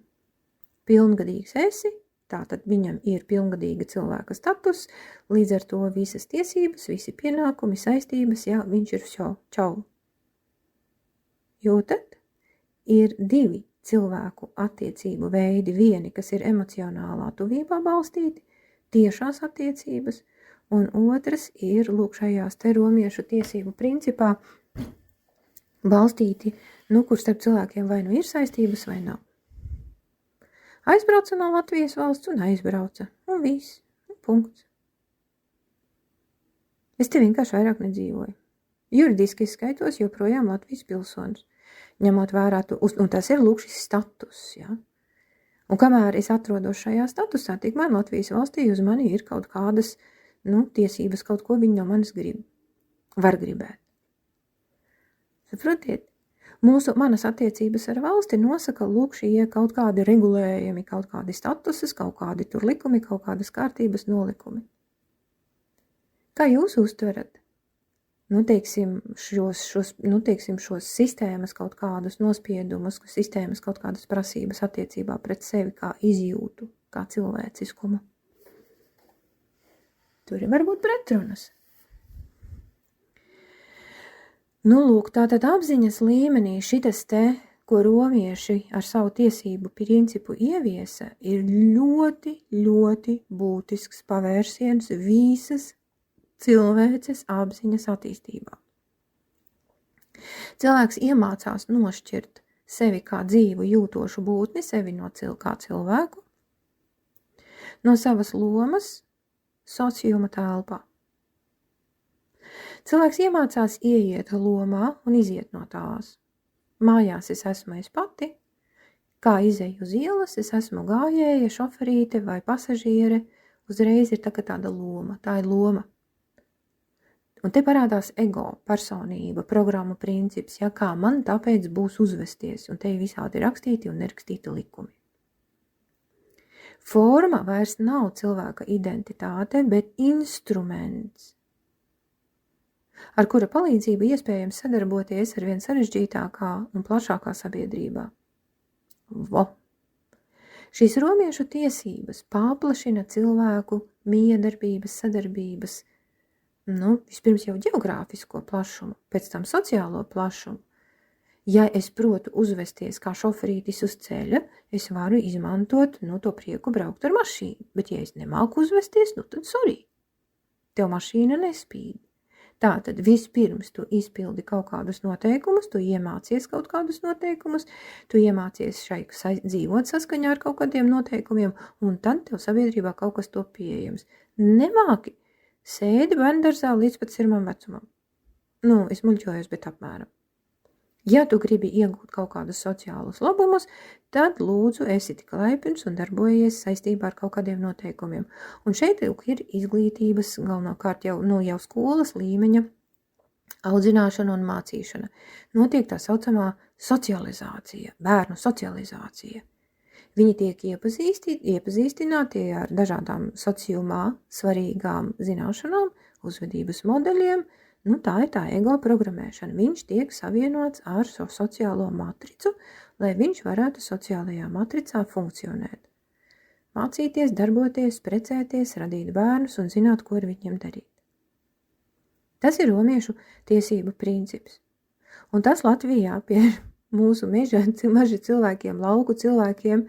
Pilngadīgs esi, tātad viņam ir pilngadīga cilvēka status, līdz ar to visas tiesības, visi pienākumi, saistības, jā, viņš ir čau. Jūtat? Ir divi cilvēku attiecību veidi, vieni, kas ir emocionālā tuvībā balstīti, tiešās attiecības, un otrs ir, šajās te romiešu tiesību principā balstīti, kur starp cilvēkiem vai ir saistības vai nav. Aizbrauca no Latvijas valsts un aizbrauca, un viss, punkts. Es te vienkārši vairāk nedzīvoju. Juridiski es skaitos joprojām Latvijas pilsonis, ņemot vērā, un tas ir šis status, ja? Un kamēr es atrodos šajā statusā, tikmēr Latvijas valstī uz mani ir kaut kādas, tiesības, kaut ko viņi no manis var gribēt. Saprotiet? Manas attiecības ar valsti nosaka, šie kaut kādi regulējumi, kaut kādi statuses, kaut kādi tur likumi, kaut kādas kārtības nolikumi. Kā jūs uztverat? Šos sistēmas kaut kādus nospiedumus, sistēmas kaut kādas prasības attiecībā pret sevi kā izjūtu, kā cilvēciskumu. Tur ir varbūt pretrunas. Tātad apziņas līmenī šitas te, ko romieši ar savu tiesību principu ieviesa, ir ļoti, ļoti būtisks pavērsiens visas cilvēces apziņas attīstībā. Cilvēks iemācās nošķirt sevi kā dzīvu jūtošu būtni, sevi kā cilvēku, no savas lomas sociuma telpā. Cilvēks iemācās ieiet lomā un iziet no tās. Mājās es esmu es pati, kā izeju uz ielas, es esmu gājēja, šoferīte vai pasažiere, uzreiz ir tāda loma, tā ir loma. Un te parādās ego, personība, programmu princips, ja kā man tāpēc būs uzvesties, un te visādi rakstīti un nerakstīti likumi. Forma vairs nav cilvēka identitāte, bet instruments, ar kura palīdzību iespējams sadarboties ar vien sarežģītākā un plašākā sabiedrībā. Šīs romiešu tiesības paplašina cilvēku miedarbības, sadarbības, vispirms jau geogrāfisko plašumu, pēc tam sociālo plašumu. Ja es protu uzvesties kā šoferītis uz ceļa, es varu izmantot to prieku braukt ar mašīnu, bet ja es nemāku uzvesties, tad sorry, tev mašīna nespīd. Tātad vispirms tu izpildi kaut kādus noteikumus, tu iemācies kaut kādus noteikumus, tu iemācies dzīvot saskaņā ar kaut kādiem noteikumiem, un tad tev sabiedrībā kaut kas to pieejams. Nemāki, sēdi bērndarzā līdz pat sirmam vecumam. Es muļķojos, bet apmēram. Ja tu gribi iegūt kaut kādus sociālus labumus, tad lūdzu esi tik laipns un darbojies saistībā ar kaut kādiem noteikumiem. Un šeit ir izglītības galvenokārt jau skolas līmeņa audzināšana un mācīšana. Notiek tā saucamā socializācija, bērnu socializācija. Viņi tiek iepazīstināti ar dažādām sociumā svarīgām zināšanām, uzvedības modeļiem. Tā ir tā ego programmēšana. Viņš tiek savienots ar šo sociālo matricu, lai viņš varētu sociālajā matricā funkcionēt. Mācīties, darboties, precēties, radīt bērnus un zināt, ko ar viņiem darīt. Tas ir romiešu tiesību princips. Un tas Latvijā pie mūsu meža cilvēkiem, lauku cilvēkiem,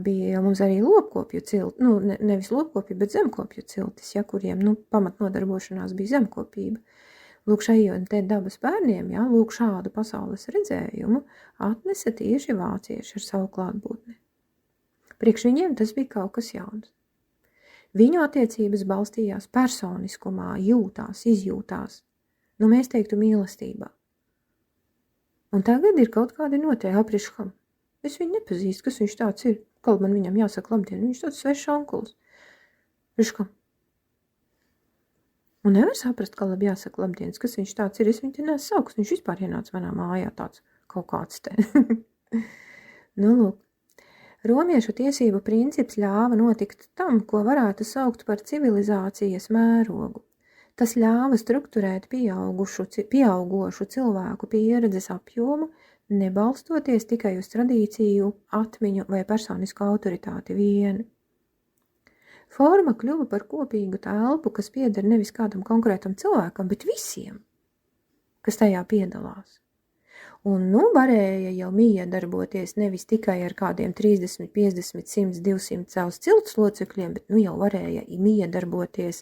bija jau mums arī lopkopju cilti, nevis lopkopju, bet zemkopju ciltis, kuriem pamatnodarbošanās bija zemkopība. Šajiem te dabas bērniem, šādu pasaules redzējumu atnesa tieši vācieši ar savu klātbūtni. Priekš viņiem tas bija kaut kas jauns. Viņu attiecības balstījās personiskumā, jūtās, izjūtās. Mēs teiktu mīlestībā. Un tagad ir kaut kādi noteikti apriškam. Es viņu nepazīstu, kas viņš tāds ir. Kaut man viņam jāsaka labdien, viņš tāds svešs onkulis. Priškam. Un nevar saprast, ka labi jāsaka labdienas, kas viņš tāds ir. Es viņu te nesauks, viņš vispār ienāca manā mājā tāds kaut kāds te. Lūk. Romiešu tiesību princips ļāva notikt tam, ko varētu saukt par civilizācijas mērogu. Tas ļāva strukturēt pieaugošu cilvēku pieredzes apjomu, nebalstoties tikai uz tradīciju, atmiņu vai personisku autoritāti vien. Forma kļuva par kopīgu telpu, kas pieder nevis kādam konkrētam cilvēkam, bet visiem, kas tajā piedalās. Un varēja jau miedarboties nevis tikai ar kādiem 30, 50, 100, 200 savus cilts locekļiem, bet jau varēja miedarboties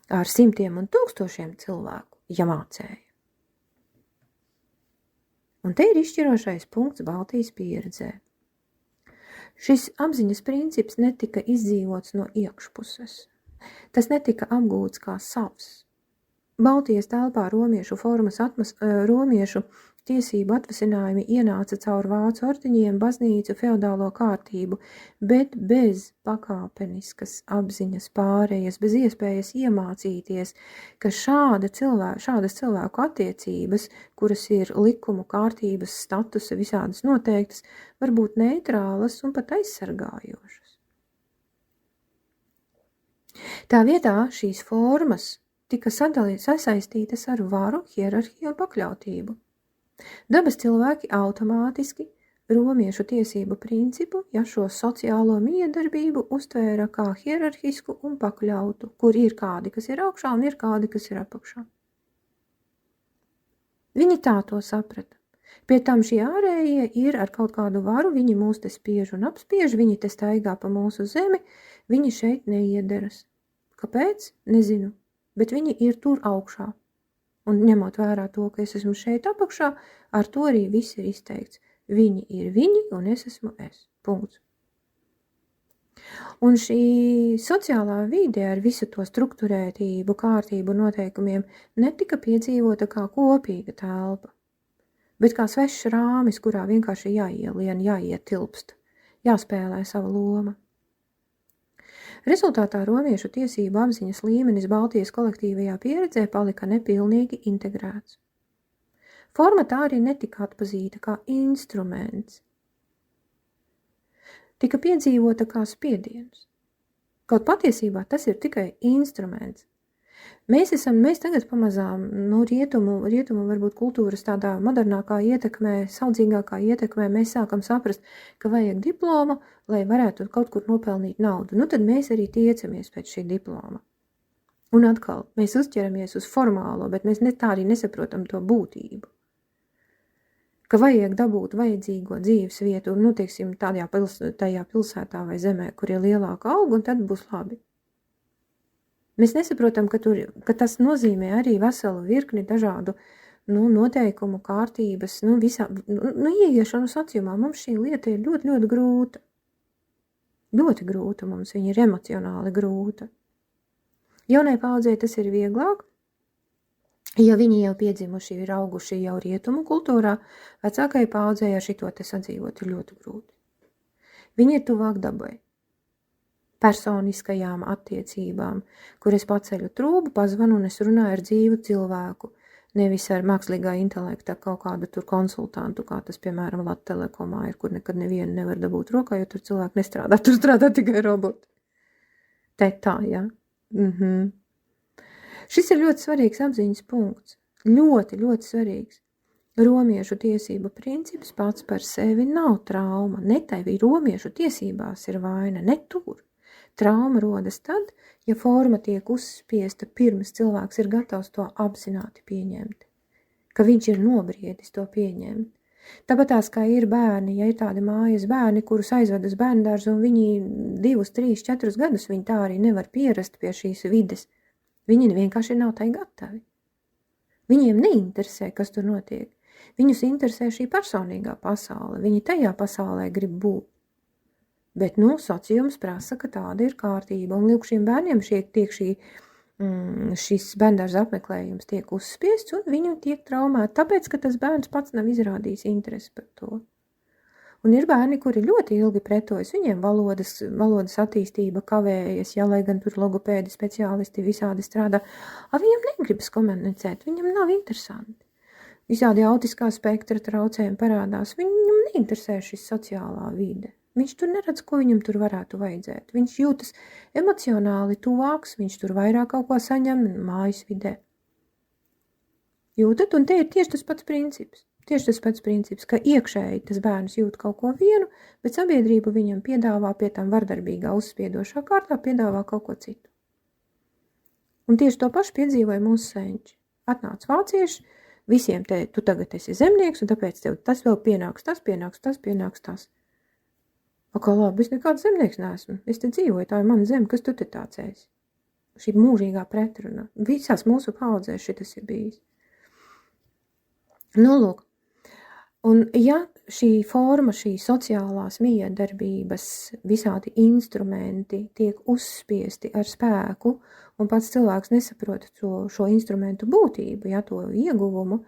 ar simtiem un tūkstošiem cilvēku, ja mācēja. Un te ir izšķirošais punkts Baltijas pieredzē. Šis apziņas princips netika izdzīvots no iekšpuses. Tas netika apgūts kā savs. Baltijas telpā romiešu tiesību atvasinājumi ienāca caur vācu ordeņiem, baznīcu, feodālo kārtību, bet bez pakāpeniskas apziņas pārējas, bez iespējas iemācīties, ka šādas cilvēku attiecības, kuras ir likumu kārtības statusa visādas noteiktas, var būt neitrālas un pat aizsargājošas. Tā vietā šīs formas tika sasaistītas ar varu, hierarhiju un pakļautību. Dabas cilvēki automātiski romiešu tiesību principu, šo sociālo miedarbību uztvēra kā hierarhisku un pakļautu, kur ir kādi, kas ir augšā un ir kādi, kas ir apakšā. Viņi tā to saprata. Pie tam šie ārējie ir ar kaut kādu varu, viņi mūs te spiež un apspiež, viņi te staigā pa mūsu zemi, viņi šeit neiederas. Kāpēc? Nezinu, bet viņi ir tur augšā. Un ņemot vērā to, ka es esmu šeit apakšā, ar to arī viss ir izteikts. Viņi ir viņi un es esmu es. Punkts. Un šī sociālā vide ar visu to strukturētību, kārtību, noteikumiem netika piedzīvota kā kopīga telpa, bet kā svešs rāmis, kurā vienkārši jāielien, jāietilpst, jāspēlē sava loma. Rezultātā romiešu tiesību apziņas līmenis Baltijas kolektīvajā pieredzē palika nepilnīgi integrēts. Forma tā arī netika atpazīta kā instruments. Tika piedzīvota kā spiediens. Kaut patiesībā tas ir tikai instruments. Mēs tagad pamazām rietumu varbūt kultūras tādā modernākā ietekmē, saudzīgākā ietekmē, mēs sākam saprast, ka vajag diplomu, lai varētu kaut kur nopelnīt naudu. Tad mēs arī tiecamies pēc šī diploma. Un atkal, mēs uzķeramies uz formālo, bet mēs tā arī nesaprotam to būtību. Ka vajag dabūt vajadzīgo dzīves vietu, teiksim, tajā pilsētā vai zemē, kur ir lielāka auga, un tad būs labi. Mēs nesaprotam, ka tas nozīmē arī veselu virkni dažādu noteikumu, kārtības, ieiešanu sacījumā. Mums šī lieta ir ļoti, ļoti grūta. Ļoti grūta mums, viņa ir emocionāli grūta. Jaunai paudzei tas ir vieglāk, ja viņi jau piedzimuši, ir auguši jau rietumu kultūrā, vecākai paudzei ar šito te sadzīvot ir ļoti grūti. Viņi ir tuvāk dabai. Personiskajām attiecībām, kur es paceļu trūbu, pazvanu un es runāju ar dzīvu cilvēku, nevis ar mākslīgā intelekta kaut kādu tur konsultantu, kā tas, piemēram, Latvijas Telekomā ir, kur nekad nevienu nevar dabūt rokā, jo tur cilvēki nestrādā, tur strādā tikai roboti. Te tā, ja? Šis ir ļoti svarīgs apziņas punkts. Ļoti, ļoti svarīgs. Romiešu tiesību princips pats par sevi nav trauma. Ne tevi romiešu tiesībās ir vaina, ne tur. Trauma rodas tad, ja forma tiek uzspiesta pirms cilvēks ir gatavs to apzināti pieņemt, ka viņš ir nobriedis to pieņemt. Tāpat tās, kā ir bērni, ja ir tādi mājas bērni, kurus aizved uz bērndārzu un viņi 2, 3, 4 gadus, viņi tā arī nevar pierast pie šīs vides. Viņi vienkārši nav tai gatavi. Viņiem neinteresē, kas tur notiek. Viņus interesē šī personīgā pasaule. Viņi tajā pasaulē grib būt. Bet, sociums prasa, ka tāda ir kārtība. Un lūk, šiem bērniem šis bērndārza apmeklējums tiek uzspiests un viņi tiek traumēti, tāpēc, ka tas bērns pats nav izrādījis interesi par to. Un ir bērni, kuri ļoti ilgi pretojas, viņiem valodas attīstība kavējas, lai gan tur logopēdi speciālisti visādi strādā, viņam negribas komunicēt, viņam nav interesanti. Visādi autiskā spektra traucējumi parādās, viņam neinteresē šis sociālā vide. Viņš tur neredz, ko viņam tur varētu vajadzēt. Viņš jūtas emocionāli tuvāks, viņš tur vairāk kaut ko saņem mājas vidē. Jūtat, un te ir tieši tas pats princips. Tieši tas pats princips, ka iekšēji tas bērns jūt kaut ko vienu, bet sabiedrība viņam piedāvā pie tam vardarbīgā, uzspiedošā kārtā piedāvā kaut ko citu. Un tieši to pašu piedzīvoja mūsu senči. Atnāc vācieši, visiem te, tu tagad esi zemnieks, un tāpēc tev tas vēl pienāks, tas pienāks, tas pienāks, tas. Kā labi, es nekāds zemnieks neesmu. Es te dzīvoju, tā ir mana zeme, kas tu te tāds esi? Šī mūžīgā pretruna. Visās mūsu paudzēs šitas ir bijis. Lūk. Un ja šī forma, šī sociālās miedarbības, visādi instrumenti tiek uzspiesti ar spēku, un pats cilvēks nesaprot šo instrumentu būtību, to ieguvumu,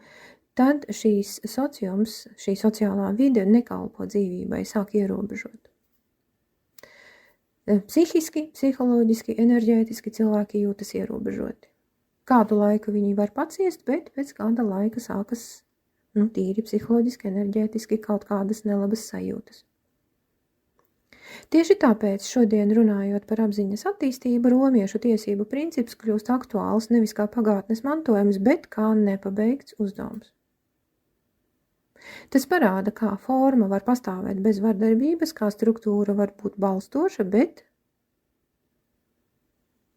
tad šīs sociums, šī sociālā vide nekalpo dzīvībai, sāk ierobežot. Psihiski, psiholoģiski, enerģētiski cilvēki jūtas ierobežoti. Kādu laiku viņi var paciest, bet pēc kāda laika sākas tīri psiholoģiski, enerģētiski kaut kādas nelabas sajūtas. Tieši tāpēc šodien runājot par apziņas attīstību, romiešu tiesību princips kļūst aktuāls nevis kā pagātnes mantojums, bet kā nepabeigts uzdevums. Tas parāda, kā forma var pastāvēt bez vardarbības, kā struktūra var būt balstoša, bet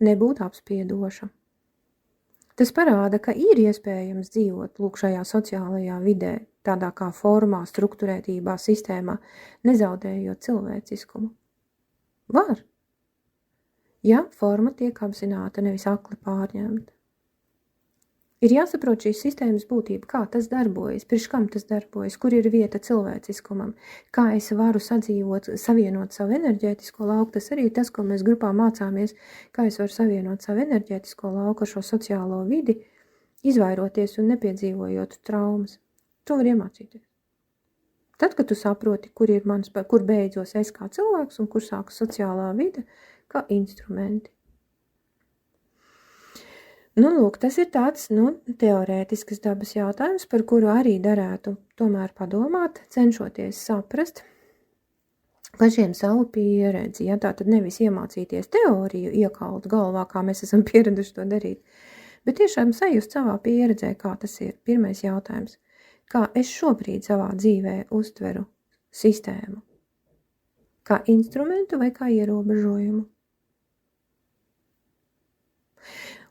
nebūt apspiedoša. Tas parāda, ka ir iespējams dzīvot šajā sociālajā vidē, tādā kā formā, strukturētībā, sistēmā, nezaudējot cilvēciskumu. Var. Ja forma tiek apzināta, nevis akli pārņemta. Ir jāsaprot šīs sistēmas būtība, kā tas darbojas, priekš kam tas darbojas, kur ir vieta cilvēciskumam, kā es varu savienot savu enerģētisko lauku. Tas arī tas, ko mēs grupā mācāmies, kā es varu savienot savu enerģētisko lauku ar šo sociālo vidi, izvairoties un nepiedzīvojot traumas. To var iemācīties. Tad, kad tu saproti, kur beidzos es kā cilvēks un kur sākas sociālā vide, kā instrumenti. Lūk, tas ir tāds, teorētisks dabas jautājums, par kuru arī darētu tomēr padomāt, cenšoties saprast, pašiem savu pieredzi, tātad nevis iemācīties teoriju, iekalt galvā, kā mēs esam pieraduši to darīt, bet tiešām sajust savā pieredzē, kā tas ir. Pirmais jautājums, kā es šobrīd savā dzīvē uztveru sistēmu? Kā instrumentu vai kā ierobežojumu?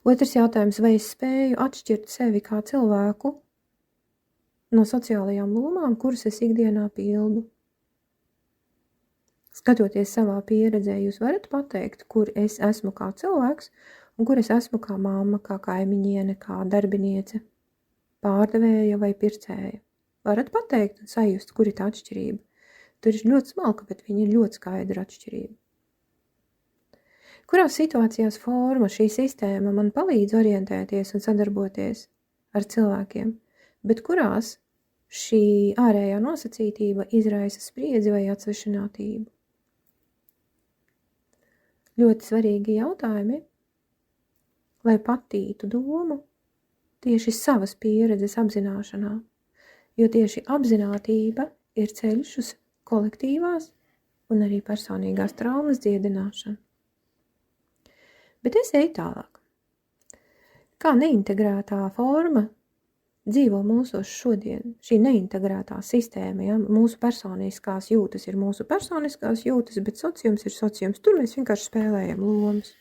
Otrs jautājums, vai es spēju atšķirt sevi kā cilvēku no sociālajām lomām, kuras es ikdienā pildu? Skatoties savā pieredzē, jūs varat pateikt, kur es esmu kā cilvēks un kur es esmu kā mamma, kā kaimiņiene, kā darbiniece, pārdevēja vai pircēja. Varat pateikt un sajust, kur ir tā atšķirība. Tur ir ļoti smalka, bet viņa ir ļoti skaidra atšķirība. Kurās situācijās forma, šī sistēma man palīdz orientēties un sadarboties ar cilvēkiem, bet kurās šī ārējā nosacītība izraisa spriedzi vai atsvešinātību? Ļoti svarīgi jautājumi, lai patītu domu tieši savas pieredzes apzināšanā, jo tieši apzinātība ir ceļš uz kolektīvās un arī personīgās traumas dziedināšanu. Bet es eju tālāk. Kā neintegrētā forma dzīvo mūsos šodien, šī neintegrētā sistēma, mūsu personiskās jūtas ir mūsu personiskās jūtas, bet sociums ir sociums. Tur mēs vienkārši spēlējam lomas.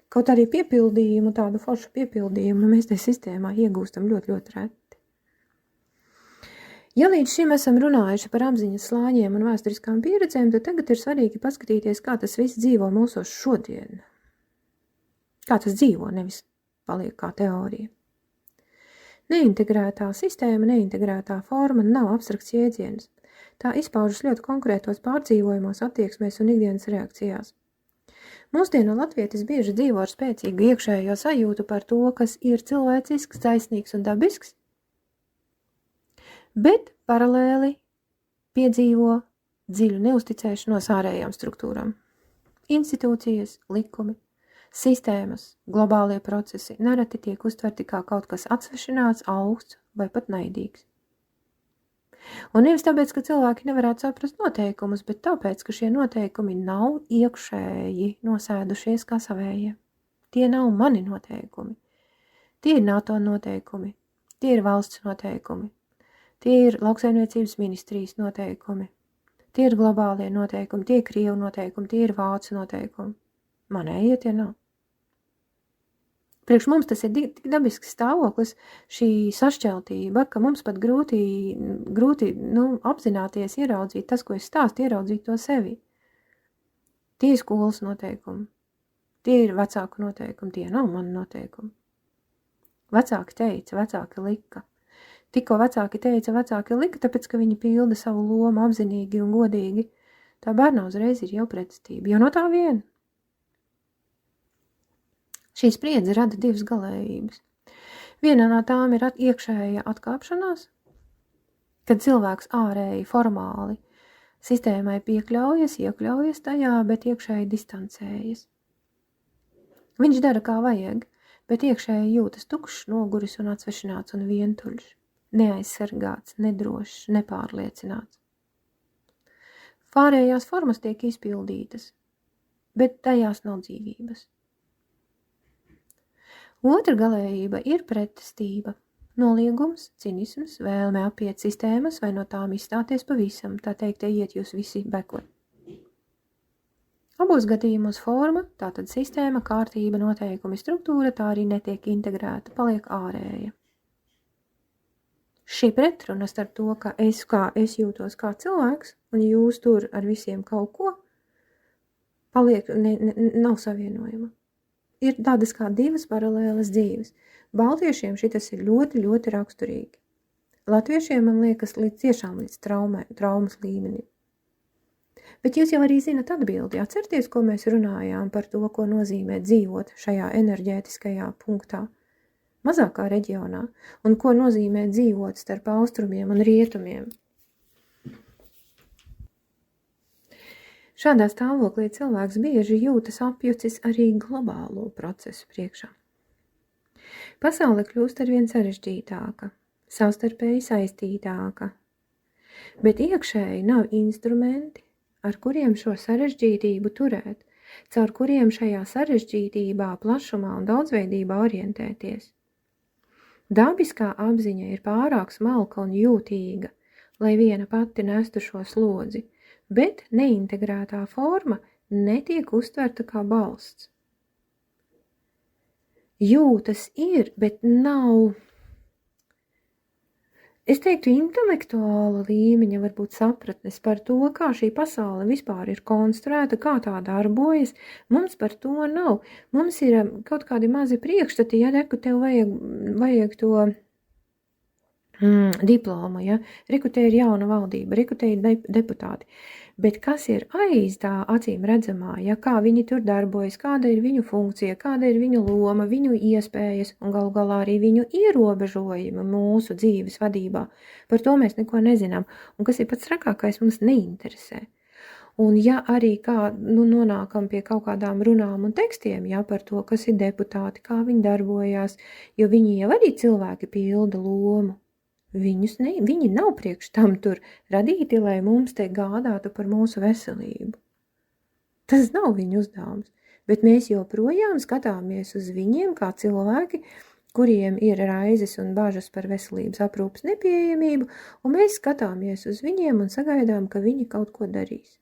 Kaut arī piepildījumu, tādu foršu piepildījumu, mēs tajā sistēmā iegūstam ļoti, ļoti reti. Ja līdz šim esam runājuši par apziņas slāņiem un vēsturiskām pieredzēm, tad tagad ir svarīgi paskatīties, kā tas viss dzīvo mūsos šodien. Kā tas dzīvo, nevis paliek kā teorija. Neintegrētā sistēma, neintegrētā forma nav abstrakts jēdziens. Tā izpaužas ļoti konkrētos pārdzīvojumos, attieksmēs un ikdienas reakcijās. Mūsdienu latvietis bieži dzīvo ar spēcīgu iekšējo sajūtu par to, kas ir cilvēcisks, taisnīgs un dabisks, bet paralēli piedzīvo dziļu neusticēšanos ārējām struktūrām. Institūcijas, likumi, sistēmas, globālie procesi nereti tiek uztverti kā kaut kas atsvešināts, augsts vai pat naidīgs. Un nevis tāpēc, ka cilvēki nevarētu saprast noteikumus, bet tāpēc, ka šie noteikumi nav iekšēji nosēdušies kā savējie. Tie nav mani noteikumi. Tie ir NATO noteikumi, tie ir valsts noteikumi, tie ir lauksaimniecības ministrijas noteikumi, tie ir globālie noteikumi, tie ir Krievu noteikumi, tie ir Vācu noteikumi. Manējie tie nav. Priekš mums tas ir tik dabisks stāvoklis, šī sašķeltība, ka mums pat grūti apzināties, ieraudzīt tas, ko es stāstu, ieraudzīt to sevi. Tie ir skolas noteikumi, tie ir vecāku noteikumi, tie nav mani noteikumi. Vecāki teica, vecāki lika. Tikko vecāki teica, vecāki lika, tāpēc, ka viņi pilda savu lomu apzinīgi un godīgi. Tā bērnā uzreiz ir jau pretestība, jo no tā vien. Šī spriedze rada divas galējības. Viena no tām ir iekšēja atkāpšanās, kad cilvēks ārēji formāli sistēmai iekļaujas tajā, bet iekšēji distancējas. Viņš dara kā vajag, bet iekšēji jūtas tukšs, noguris un atsvešināts un vientuļš, neaizsargāts, nedrošs, nepārliecināts. Pārējās formas tiek izpildītas, bet tajās nav dzīvības. Otra galējība ir pretestība, noliegums, cinisms, vēlme apiet sistēmas vai no tām izstāties pavisam, tā teikt, ejiet jūs visi bekot. Abos gadījumos forma, tātad sistēma, kārtība, noteikumi, struktūra, tā arī netiek integrēta, paliek ārēja. Šī pretruna starp to, ka es jūtos kā cilvēks, un jūs tur ar visiem kaut ko, paliek, nav savienojama. Ir tādas kā divas paralēlas dzīves. Baltiešiem šitas ir ļoti, ļoti raksturīgi. Latviešiem, man liekas, tiešām līdz traumas līmenim. Bet jūs jau arī zinat atbildi. Atcerieties, ko mēs runājām par to, ko nozīmē dzīvot šajā enerģētiskajā punktā, mazākā reģionā, un ko nozīmē dzīvot starp austrumiem un rietumiem. Šādā stāvoklī cilvēks bieži jūtas apjucis arī globālo procesu priekšā. Pasaule kļūst arvien sarežģītāka, savstarpēji saistītāka, bet iekšēji nav instrumenti, ar kuriem šo sarežģītību turēt, caur kuriem šajā sarežģītībā, plašumā un daudzveidībā orientēties. Dabiskā apziņa ir pārāk smalka un jūtīga, lai viena pati nestu šo slodzi, bet neintegrētā forma netiek uztverta kā balsts. Jūtas ir, bet nav, es teiktu, intelektuāla līmeņa, varbūt sapratnes par to, kā šī pasaule vispār ir konstruēta, kā tā darbojas. Mums par to nav. Mums ir kaut kādi mazi priekšstati, ja reku tev vajag to diplomu, ja? Reku te ir jauna valdība, reku te ir deputāti. Bet kas ir aiz tā acīm redzamā, ja kā viņi tur darbojas, kāda ir viņu funkcija, kāda ir viņu loma, viņu iespējas un galu galā arī viņu ierobežojumi mūsu dzīves vadībā. Par to mēs neko nezinām, un kas ir pats trakākais, mums neinteresē. Un ja arī nonākam pie kaut kādām runām un tekstiem, ja, par to, kas ir deputāti, kā viņi darbojās, jo viņi jau arī cilvēki pilda lomu. Viņi nav priekš tam tur radīti, lai mums te gādātu par mūsu veselību. Tas nav viņu uzdevums, bet mēs joprojām skatāmies uz viņiem kā cilvēki, kuriem ir raizes un bažas par veselības aprūpas nepieejamību, un mēs skatāmies uz viņiem un sagaidām, ka viņi kaut ko darīs.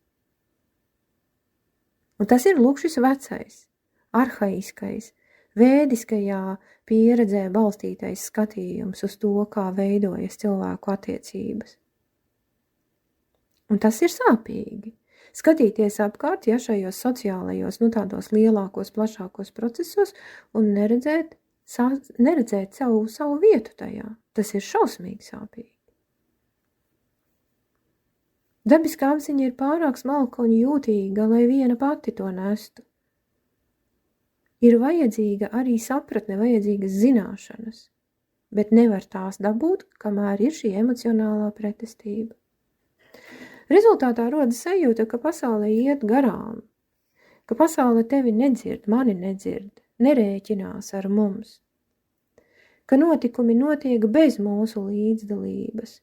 Un tas ir lūk šis vecais, arhaiskais, vēdiskajā pieredzē balstītais skatījums uz to, kā veidojas cilvēku attiecības. Un tas ir sāpīgi. Skatīties apkārt, ja šajos sociālajos, tādos lielākos, plašākos procesos un neredzēt savu vietu tajā. Tas ir šausmīgi sāpīgi. Dabiskā apziņa ir pārāk smalka un jūtīga, lai viena pati to nestu. Ir vajadzīga arī sapratne, vajadzīgas zināšanas, bet nevar tās dabūt, kamēr ir šī emocionālā pretestība. Rezultātā rodas sajūta, ka pasaule iet garām, ka pasaule tevi nedzird, mani nedzird, nerēķinās ar mums, ka notikumi notiek bez mūsu līdzdalības.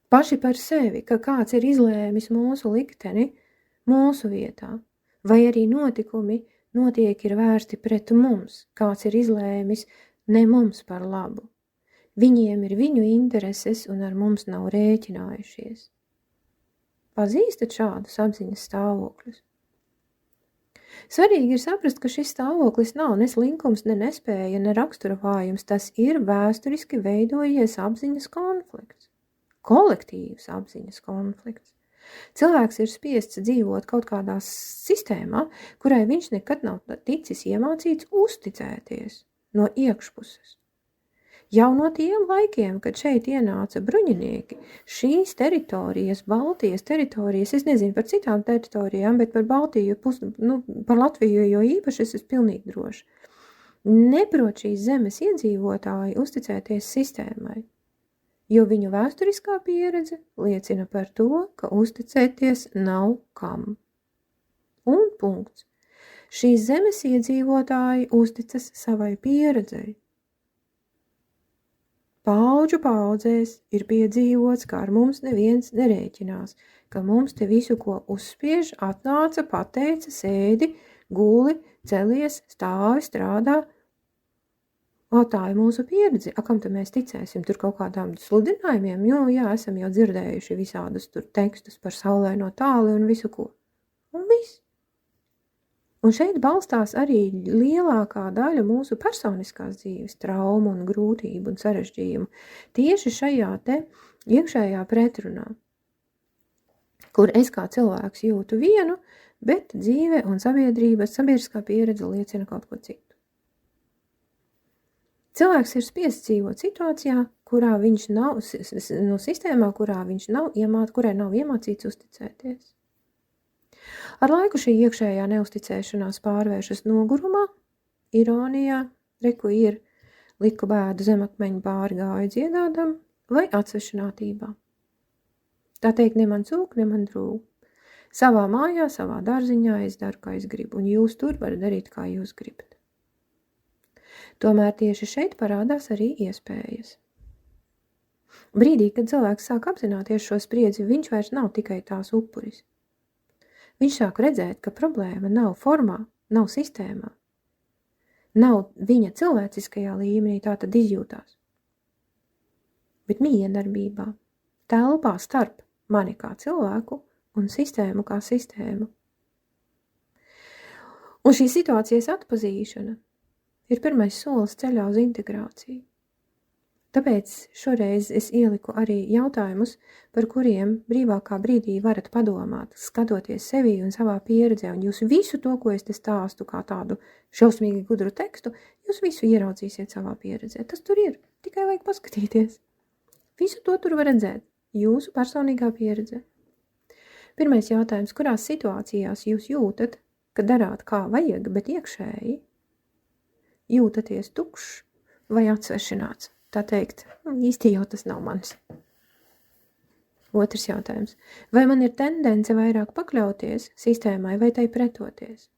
Paši par sevi, ka kāds ir izlēmis mūsu likteni mūsu vietā, vai arī notikumi ir vērsti pret mums, kāds ir izlēmis ne mums par labu. Viņiem ir viņu intereses un ar mums nav rēķinājušies. Pazīstat šādus apziņas stāvokļus? Svarīgi ir saprast, ka šis stāvoklis nav ne slinkums, ne nespēja, ne rakstura vājums, tas ir vēsturiski veidojies apziņas konflikts. Kolektīvs apziņas konflikts. Cilvēks ir spiests dzīvot kaut kādā sistēmā, kurai viņš nekad nav ticis iemācīts uzticēties no iekšpuses. Jau no tiem laikiem, kad šeit ienāca bruņinieki, šīs teritorijas, Baltijas teritorijas, es nezinu par citām teritorijām, bet par Baltiju, par Latviju, jo īpaši es esmu pilnīgi droši, neprot šīs zemes iedzīvotāji uzticēties sistēmai. Jo viņu vēsturiskā pieredze liecina par to, ka uzticēties nav kam. Un punkts. Šīs zemes iedzīvotāji uzticas savai pieredzei. Paudžu paudzēs ir piedzīvots, ka ar mums neviens nerēķinās, ka mums te visu, ko uzspiež, atnāca, pateica, sēdi, guli, celies, stāvi, strādā. Tā ir mūsu pieredze. Kam tad mēs ticēsim? Tur kaut kādām sludinājumiem? Jā, esam jau dzirdējuši visādus tur tekstus par saulē no tāli un visu ko. Un viss. Un šeit balstās arī lielākā daļa mūsu personiskās dzīves traumu un grūtību un sarežģījumu. Tieši šajā te iekšējā pretrunā, kur es kā cilvēks jūtu vienu, bet dzīve un sabiedriskā pieredze liecina kaut ko citu. Cilvēks ir spiests dzīvot situācijā, kurā viņš nav, sistēmā, kurai nav iemācīts uzticēties. Ar laiku šī iekšējā neusticēšanās pārvēršas nogurumā, ironijā, reku ir liku bēdu zemakmeņu pāri gāju dziedādam vai atsvešinātībā. Tā teikt, ne man cūk, ne man drūg. Savā mājā, savā dārziņā es daru, kā es gribu, un jūs tur varat darīt, kā jūs gribat. Tomēr tieši šeit parādās arī iespējas. Brīdī, kad cilvēks sāk apzināties šo spriedzi, viņš vairs nav tikai tās upuris. Viņš sāk redzēt, ka problēma nav formā, nav sistēmā, nav viņa cilvēciskajā līmenī, tā tad izjūtās, bet miedarbībā, telpā starp mani kā cilvēku un sistēmu kā sistēmu. Un šī situācijas atpazīšana ir pirmais solis ceļā uz integrāciju. Tāpēc šoreiz es ieliku arī jautājumus, par kuriem brīvākā brīdī varat padomāt, skatoties sevī un savā pieredzē, un jūs visu to, ko es te stāstu kā tādu šausmīgi gudru tekstu, jūs visu ieraudzīsiet savā pieredzē. Tas tur ir, tikai vajag paskatīties. Visu to tur var redzēt, jūsu personīgā pieredze. Pirmais jautājums, kurās situācijās jūs jūtat, ka darāt kā vajag, bet iekšēji jūtaties tukšs vai atsvešināts? Tā teikt, īsti jau tas nav mans. Otrs jautājums. Vai man ir tendence vairāk pakļauties sistēmai vai tai pretoties?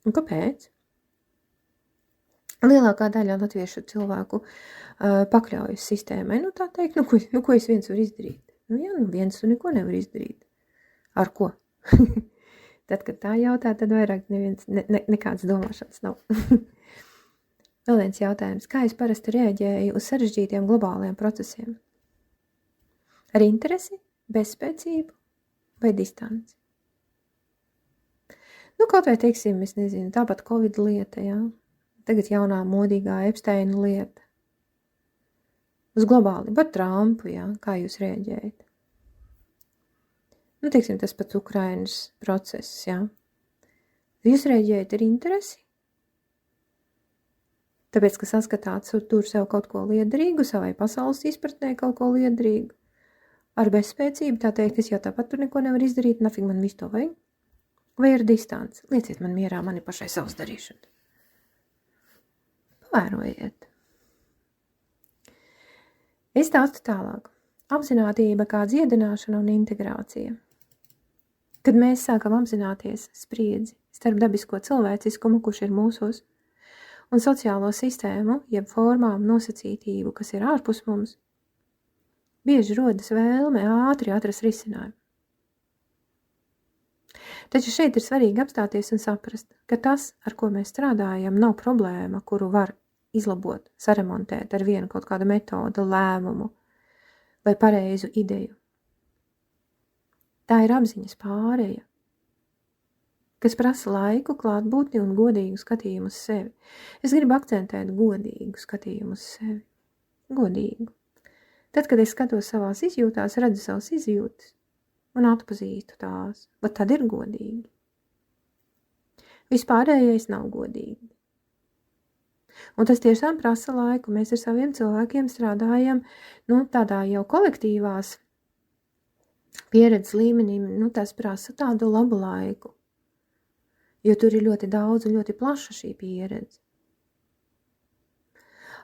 Un kāpēc? Lielākā daļa latviešu cilvēku pakļaujas sistēmai. Tā teikt, ko es viens varu izdarīt? Viens tu neko nevar izdarīt. Ar ko? Tad, kad tā jautā, tad vairāk nekāds domāšanas nav. Vēl viens jautājums. Kā es parasti reaģēju uz sarežģītiem globāliem procesiem? Ar interesi, bezspēcību vai distanci? Kaut vai teiksim, es nezinu, tāpat Covid lieta, jā? Tagad jaunā modīgā Epsteina lieta. Uz globāli, par Trumpu, jā? Kā jūs reaģējat? Teiksim, tas pats Ukrainas process, jā? Jūs reaģējat ar interesi? Tāpēc, ka saskatāt tur sev kaut ko liederīgu, savai pasaules izpratnē kaut ko liederīgu, ar bezspēcību, tā teikt, es jau tāpat tur neko nevaru izdarīt, nafig man visu to vajag. Vai ar distanci, lieciet man mierā, mani pašai savas darīšana. Pavērojiet. Es stāstu tālāk. Apzinātība kā dziedināšana un integrācija. Kad mēs sākam apzināties spriedzi starp dabisko cilvēciskumu, kurš ir mūsos, un sociālo sistēmu, jeb formām nosacītību, kas ir ārpus mums, bieži rodas vēlme ātri atrast risinājumu. Taču šeit ir svarīgi apstāties un saprast, ka tas, ar ko mēs strādājam, nav problēma, kuru var izlabot, saremontēt ar vienu kaut kādu metodu, lēmumu vai pareizu ideju. Tā ir apziņas pāreja, kas prasa laiku, klātbūtni un godīgu skatījumu uz sevi. Es gribu akcentēt godīgu skatījumu uz sevi. Godīgu. Tad, kad es skatos savās izjūtās, redzu savas izjūtas un atpazīstu tās, bet tad ir godīgi. Vispārējais nav godīgi. Un tas tiešām prasa laiku. Mēs ar saviem cilvēkiem strādājam, tādā jau kolektīvās pieredzes līmenī, tas prasa tādu labu laiku, jo tur ir ļoti daudz un ļoti plaša šī pieredze.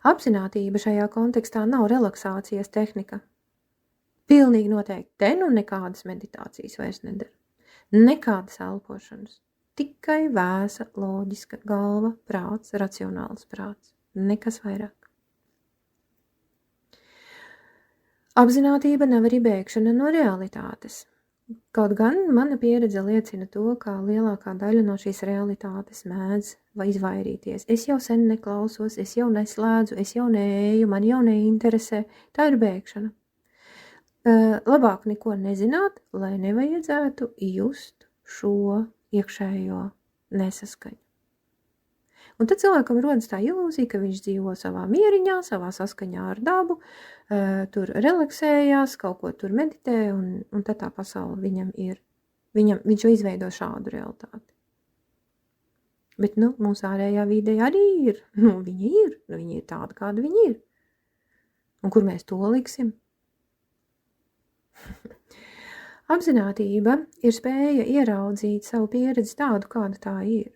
Apzinātība šajā kontekstā nav relaksācijas tehnika. Pilnīgi noteikti te nekādas meditācijas vairs nedara, nekādas elpošanas, tikai vēsa, loģiska galva, prāts, racionāls prāts, nekas vairāk. Apzinātība nav arī bēgšana no realitātes. Kaut gan mana pieredze liecina to, ka lielākā daļa no šīs realitātes mēdz vai izvairīties. Es jau sen neklausos, es jau neslēdzu, es jau neeju, man jau neinteresē. Tā ir bēgšana. Labāk neko nezināt, lai nevajadzētu just šo iekšējo nesaskaņu. Un tad cilvēkam rodas tā ilūzija, ka viņš dzīvo savā mieriņā, savā saskaņā ar dabu, tur relaksējās, kaut ko tur meditē, un tad tā pasaule viņam ir. Viņš jau izveido šādu realitāti. Bet, mūsu ārējā vidē arī ir. Viņi ir tāda, kāda viņi ir. Un kur mēs to liksim? Apzinātība ir spēja ieraudzīt savu pieredzi tādu, kāda tā ir,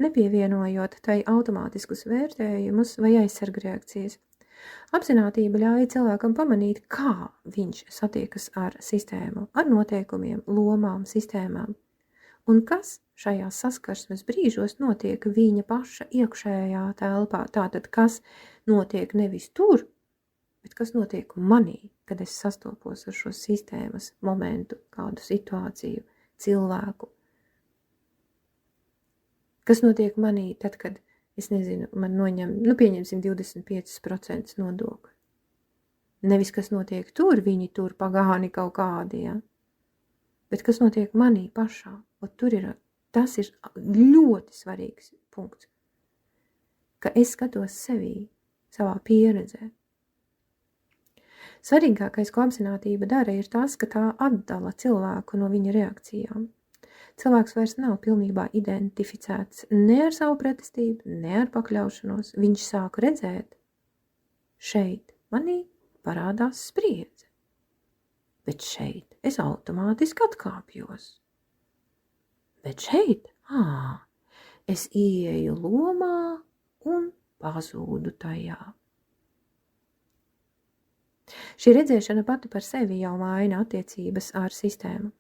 nepievienojot tai automātiskus vērtējumus vai aizsarga reakcijas. Apzinātība ļauj cilvēkam pamanīt, kā viņš satiekas ar sistēmu, ar noteikumiem, lomām, sistēmām, un kas šajās saskarsmes brīžos notiek viņa paša iekšējā telpā. Tātad, kas notiek nevis tur, bet kas notiek manī, kad es sastopos ar šo sistēmas momentu, kādu situāciju, cilvēku. Kas notiek manī tad, kad, es nezinu, man noņem, pieņemsim 25% nodokļu. Nevis, kas notiek tur, viņi tur pagāni kaut kādi, ja? Bet kas notiek manī pašā. Tas ir ļoti svarīgs punkts, ka es skatos sevī, savā pieredzē. Svarīgākais, ko apzinātība dara, ir tas, ka tā atdala cilvēku no viņa reakcijām. Cilvēks vairs nav pilnībā identificēts ne ar savu pretestību, ne ar pakļaušanos. Viņš sāk redzēt, šeit manī parādās spriedze, bet šeit es automātiski atkāpjos. Bet šeit, es ieeju lomā un pazūdu tajā. Šī redzēšana pati par sevi jau maina attiecības ar sistēmu.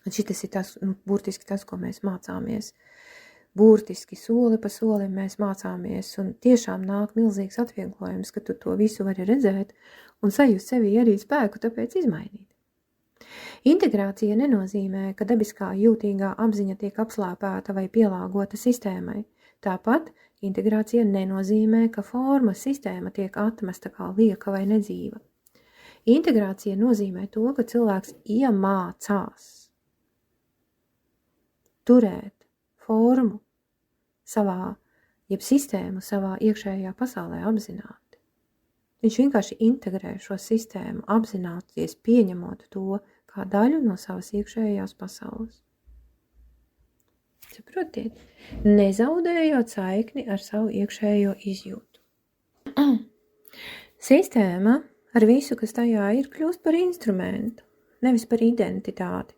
Un šitas ir tas, burtiski tas, ko mēs mācāmies. Burtiski soli pa solim mēs mācāmies, un tiešām nāk milzīgs atvieglojums, ka tu to visu vari redzēt un sajust sevī arī spēku tāpēc izmainīt. Integrācija nenozīmē, ka dabiskā jūtīgā apziņa tiek apslāpēta vai pielāgota sistēmai. Tāpat integrācija nenozīmē, ka forma sistēma tiek atmesta kā lieka vai nedzīva. Integrācija nozīmē to, ka cilvēks iemācās turēt formu savā, jeb sistēmu savā iekšējā pasaulē apzināti. Viņš vienkārši integrē šo sistēmu, apzināties, pieņemot to kā daļu no savas iekšējās pasaules. Saprotiet, nezaudējot saikni ar savu iekšējo izjūtu. Sistēma ar visu, kas tajā ir, kļūst par instrumentu, nevis par identitāti.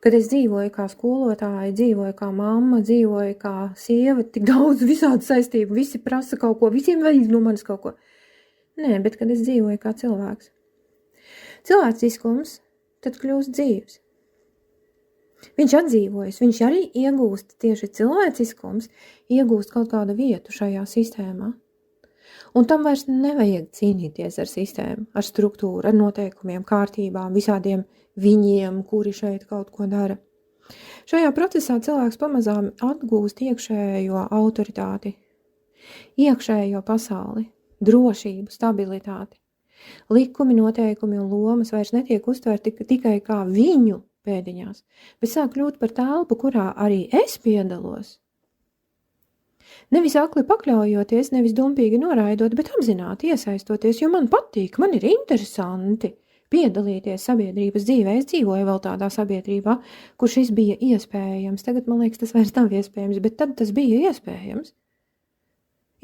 Kad es dzīvoju kā skolotāja, dzīvoju kā mamma, dzīvoju kā sieva, tik daudz visādu saistību, visi prasa kaut ko, visiem vajag no manis kaut ko. Nē, bet kad es dzīvoju kā cilvēks. Cilvēciskums tad kļūst dzīves. Viņš atdzīvojas, viņš arī iegūst tieši cilvēciskums, iegūst kaut kādu vietu šajā sistēmā. Un tam vairs nevajag cīnīties ar sistēmu, ar struktūru, ar noteikumiem, kārtībām, visādiem viņiem, kuri šeit kaut ko dara. Šajā procesā cilvēks pamazām atgūst iekšējo autoritāti, iekšējo pasauli, drošību, stabilitāti. Likumi, noteikumi un lomas vairs netiek uztverti tikai kā viņu pēdiņās, bet sāk kļūt par telpu, kurā arī es piedalos. Nevis akli pakļaujoties, nevis dumpīgi noraidot, bet apzināti iesaistoties, jo man patīk, man ir interesanti piedalīties sabiedrības dzīvē. Es dzīvoju vēl tādā sabiedrībā, kur šis bija iespējams. Tagad, man liekas, tas vairs nav iespējams, bet tad tas bija iespējams.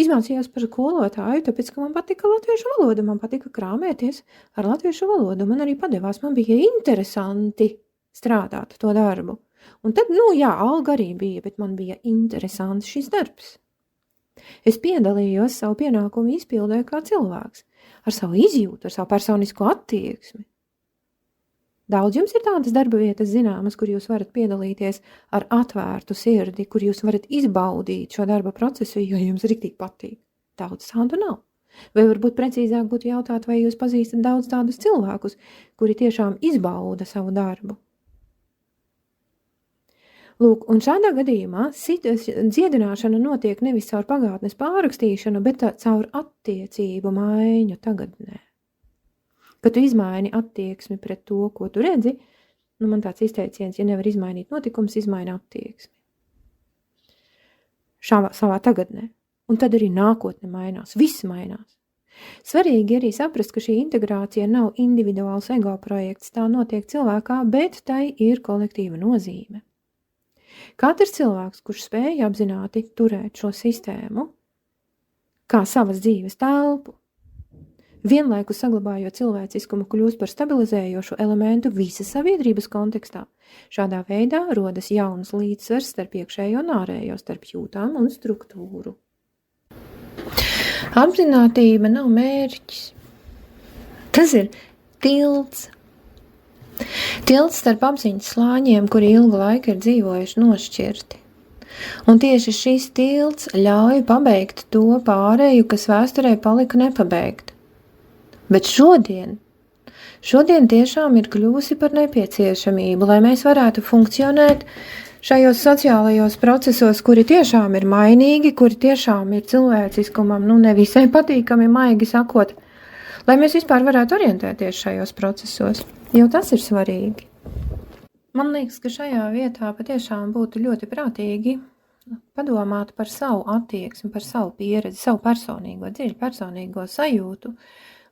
Izmācījos par skolotāju, tāpēc, ka man patika latviešu valoda, man patika krāmēties ar latviešu valodu. Man arī padevās, man bija interesanti strādāt to darbu. Un tad, alga arī bija, bet man bija interesants šis darbs. Es piedalījos savu pienākumu izpildē kā cilvēks, ar savu izjūtu, ar savu personisko attieksmi. Daudz jums ir tādas darba vietas zināmas, kur jūs varat piedalīties ar atvērtu sirdi, kur jūs varat izbaudīt šo darba procesu, jo jums riktīgi patīk. Daudz tādu nav. Vai varbūt precīzāk būtu jautāt, vai jūs pazīstat daudz tādus cilvēkus, kuri tiešām izbauda savu darbu. Lūk, un šādā gadījumā dziedināšana notiek nevis caur pagātnes pārrakstīšanu, bet caur attiecību maiņu tagadnē. Kad tu izmaini attieksmi pret to, ko tu redzi, man tāds izteiciens, ja nevar izmainīt notikums, izmaina attieksmi. Savā tagadnē. Un tad arī nākotne mainās, viss mainās. Svarīgi arī saprast, ka šī integrācija nav individuāls ego projekts, tā notiek cilvēkā, bet tai ir kolektīva nozīme. Katrs cilvēks, kurš spēja apzināti turēt šo sistēmu kā savas dzīves telpu, vienlaikus saglabājot cilvēciskumu, kļūst par stabilizējošu elementu visas sabiedrības kontekstā. Šādā veidā rodas jauns līdzsvars starp iekšējo un ārējo, starp jūtām un struktūru. Apzinātība nav mērķis. Tas ir tilts. Tilts starp apziņas slāņiem, kuri ilgu laiku ir dzīvojuši nošķirti. Un tieši šis tilts ļauj pabeigt to pārēju, kas vēsturē palika nepabeigta. Bet šodien tiešām ir kļūsi par nepieciešamību, lai mēs varētu funkcionēt šajos sociālajos procesos, kuri tiešām ir mainīgi, kuri tiešām ir cilvēciskumam, nevisai patīkami, maigi sakot, lai mēs vispār varētu orientēties šajos procesos, jo tas ir svarīgi. Man liekas, ka šajā vietā patiešām būtu ļoti prātīgi padomāt par savu attieksmi, par savu pieredzi, savu personīgo, dziļi personīgo sajūtu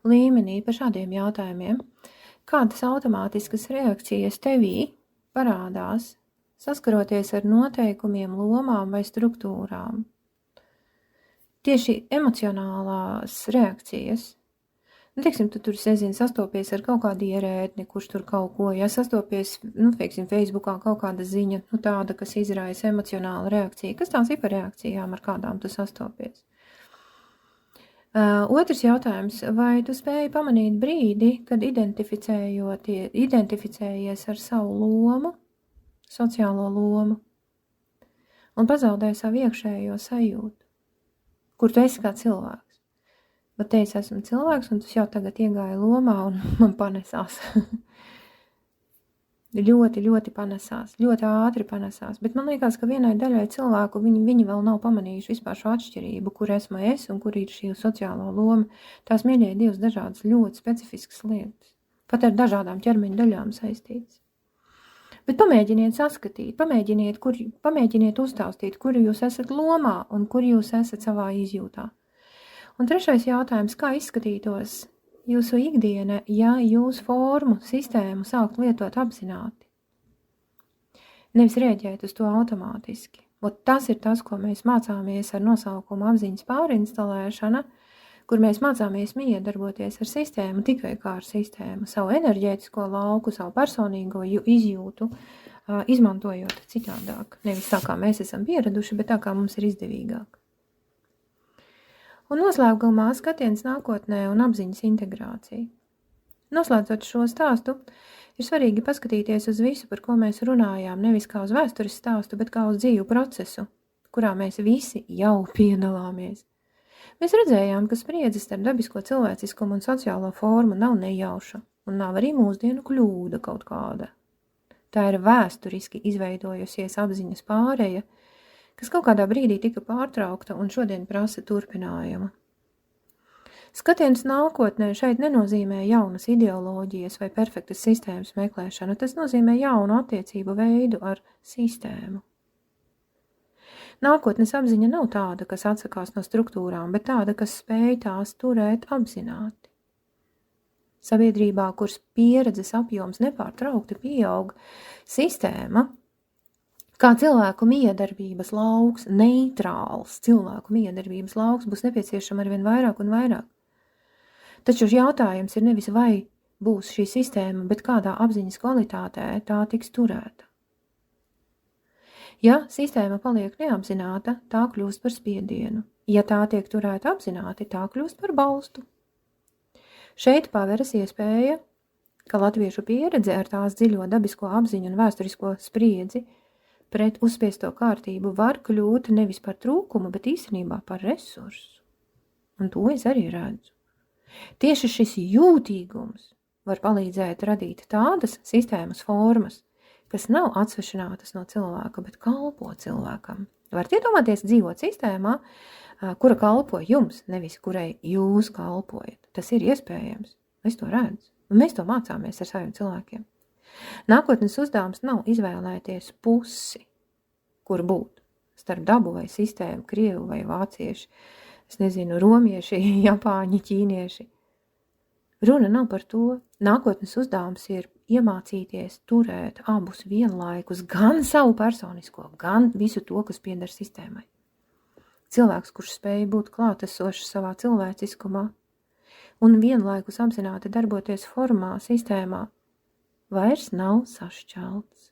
līmenī par šādiem jautājumiem. Kādas automātiskas reakcijas tevī parādās, saskaroties ar noteikumiem, lomām vai struktūrām? Tieši emocionālās reakcijas. Tu tur, sastopies ar kaut kādu ierēdni, kurš tur kaut ko, sastopies, Facebookā kaut kāda ziņa, tāda, kas izraisa emocionālu reakciju. Kas tās ir par reakcijām, ar kādām tu sastopies? Otrs jautājums, vai tu spēji pamanīt brīdi, kad identificējies ar savu lomu, sociālo lomu, un pazaudēji savu iekšējo sajūtu, kur tu esi kā cilvēks? Bet teici, esmu cilvēks, un tas jau tagad iegāja lomā, un man panesās. ļoti, ļoti panesās, ļoti ātri panesās. Bet man liekas, ka vienai daļai cilvēku viņi vēl nav pamanījuši vispār šo atšķirību, kur esmu es un kur ir šī sociālā loma. Tās mīļai divas dažādas ļoti specifiskas lietas, pat ar dažādām ķermeņa daļām saistītas. Bet pamēģiniet saskatīt, pamēģiniet uztaustīt, kur jūs esat lomā un kur jūs esat savā izjūtā. Un trešais jautājums, kā izskatītos jūsu ikdiena, ja jūs formu, sistēmu sākt lietot apzināti? Nevis rēģēt uz to automātiski. Tas ir tas, ko mēs mācāmies ar nosaukumu apziņas pārinstalēšana, kur mēs mācāmies miedarboties ar sistēmu, tikai kā ar sistēmu, savu enerģētisko lauku, savu personīgo izjūtu, izmantojot citādāk. Nevis tā, kā mēs esam pieraduši, bet tā, kā mums ir izdevīgāk. Un noslēgumā skatiens nākotnē un apziņas integrācija. Noslēdzot šo stāstu, ir svarīgi paskatīties uz visu, par ko mēs runājām, nevis kā uz vēstures stāstu, bet kā uz dzīvu procesu, kurā mēs visi jau piedalāmies. Mēs redzējām, ka spriedze starp dabisko cilvēciskumu un sociālo formu nav nejauša, un nav arī mūsdienu kļūda kaut kāda. Tā ir vēsturiski izveidojusies apziņas pāreja, kas kaut kādā brīdī tika pārtraukta un šodien prasa turpinājumu. Skatiens nākotnē šeit nenozīmē jaunas ideoloģijas vai perfektas sistēmas meklēšanu, tas nozīmē jaunu attiecību veidu ar sistēmu. Nākotnes apziņa nav tāda, kas atsakās no struktūrām, bet tāda, kas spēj tās turēt apzināti. Sabiedrībā, kuras pieredzes apjoms nepārtraukti pieaug, sistēma, kā cilvēku miedarbības lauks, neitrāls cilvēku miedarbības lauks, būs nepieciešama arvien vairāk un vairāk. Taču jautājums ir nevis vai būs šī sistēma, bet kādā apziņas kvalitātē tā tiks turēta. Ja sistēma paliek neapzināta, tā kļūst par spiedienu. Ja tā tiek turēta apzināti, tā kļūst par balstu. Šeit paveras iespēja, ka latviešu pieredze ar tās dziļo dabisko apziņu un vēsturisko spriedzi pret uzspiesto kārtību var kļūt nevis par trūkumu, bet īstenībā par resursu. Un to es arī redzu. Tieši šis jūtīgums var palīdzēt radīt tādas sistēmas formas, kas nav atsvešinātas no cilvēka, bet kalpo cilvēkam. Varat iedomāties dzīvot sistēmā, kura kalpo jums, nevis kurai jūs kalpojat. Tas ir iespējams. Es to redzu. Un mēs to mācāmies ar saviem cilvēkiem. Nākotnes uzdevums nav izvēlēties pusi, kur būt. Starp dabu vai sistēmu, krievu vai vācieši, es nezinu, romieši, japāņi, ķīnieši. Runa nav par to. Nākotnes uzdevums ir iemācīties turēt abus vienlaikus, gan savu personisko, gan visu to, kas pieder sistēmai. Cilvēks, kurš spēj būt klātesošs savā cilvēciskumā un vienlaikus apzināti darboties formā, sistēmā, vairs nav sašķelts.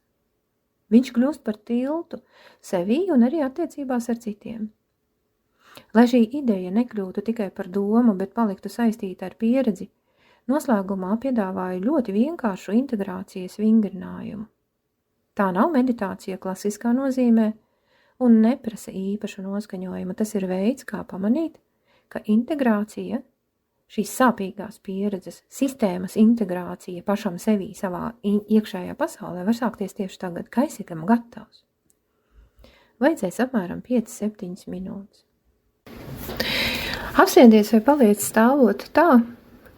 Viņš kļūst par tiltu sevī un arī attiecībās ar citiem. Lai šī ideja nekļūtu tikai par domu, bet paliktu saistīta ar pieredzi, noslēgumā piedāvāju ļoti vienkāršu integrācijas vingrinājumu. Tā nav meditācija klasiskā nozīmē un neprasa īpašu noskaņojumu. Tas ir veids, kā pamanīt, ka integrācija, šīs sāpīgās pieredzes, sistēmas integrācija pašam sevī savā iekšējā pasaulē var sākties tieši tagad, ka esi tam gatavs. Vajadzēs apmēram 5-7 minūtes. Apsēdies vai paliec stāvot tā,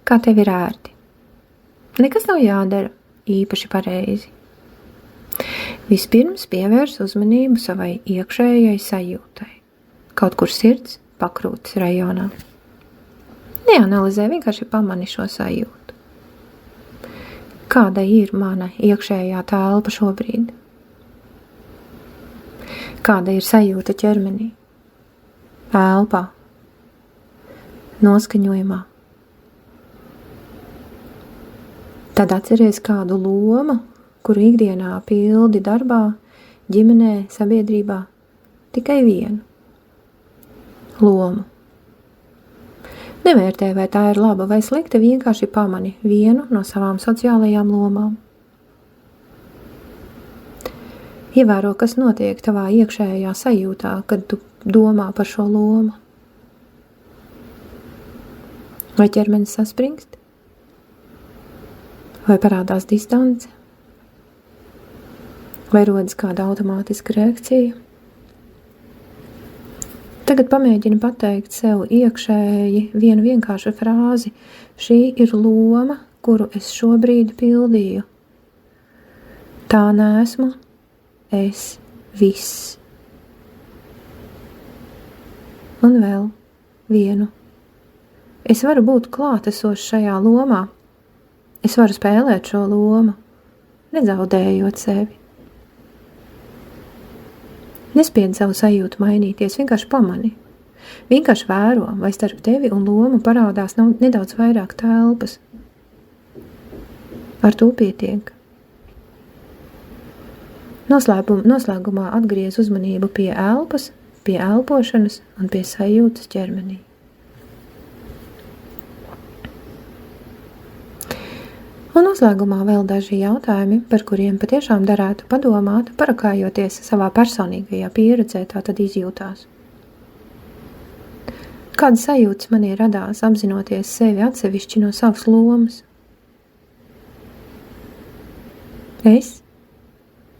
kā tev ir ērti. Nekas nav jādara īpaši pareizi. Vispirms pievērs uzmanību savai iekšējai sajūtai, kaut kur sirds pakrūtes rajonā. Neanalizē, vienkārši pamani šo sajūtu. Kāda ir mana iekšējā telpa šobrīd? Kāda ir sajūta ķermenī, elpā, noskaņojumā? Tad atceries kādu lomu, kuru ikdienā pildi darbā, ģimenē, sabiedrībā, tikai vienu lomu. Nevērtē, vai tā ir laba vai slikta, vienkārši pamani vienu no savām sociālajām lomām. Ievēro, kas notiek tavā iekšējā sajūtā, kad tu domā par šo lomu. Vai ķermenis saspringst? Vai parādās distance? Vai rodas kāda automātiska reakcija? Tagad pamēģini pateikt sev iekšēji vienu vienkāršu frāzi. Šī ir loma, kuru es šobrīd pildīju. Tā neesmu es viss. Un vēl vienu. Es varu būt klātesošs šajā lomā. Es varu spēlēt šo lomu, nezaudējot sevi. Nespied savu sajūtu mainīties, vienkārši pamani. Vienkārši vēro, vai starp tevi un lomu parādās nedaudz vairāk telpas. Ar to pietiek. Noslēgumā atgriez uzmanību pie elpas, pie elpošanas un pie sajūtas ķermenī. Un noslēgumā vēl daži jautājumi, par kuriem patiešām derētu padomāt, parakājoties savā personīgajā pieredzē, tātad izjūtās. Kāda sajūtas manī radās, apzinoties sevi atsevišķi no savas lomas? Es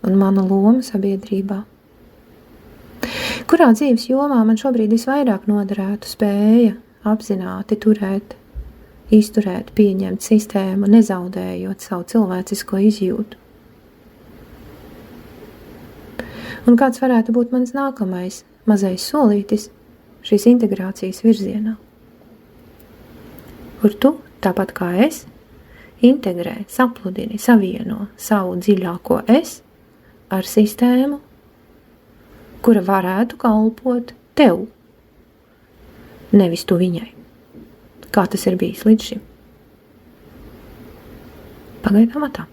un mana loma sabiedrībā. Kurā dzīves jomā man šobrīd visvairāk noderētu spēja apzināti turēt, izturēt, pieņemt sistēmu, nezaudējot savu cilvēcisko izjūtu? Un kāds varētu būt mans nākamais mazais solītis šīs integrācijas virzienā? Kur tu, tāpat kā es, integrē, sapludini, savieno savu dziļāko es ar sistēmu, kura varētu kalpot tev, nevis tu viņai, kā tas ir bijis līdz šim. Pagaidām tā.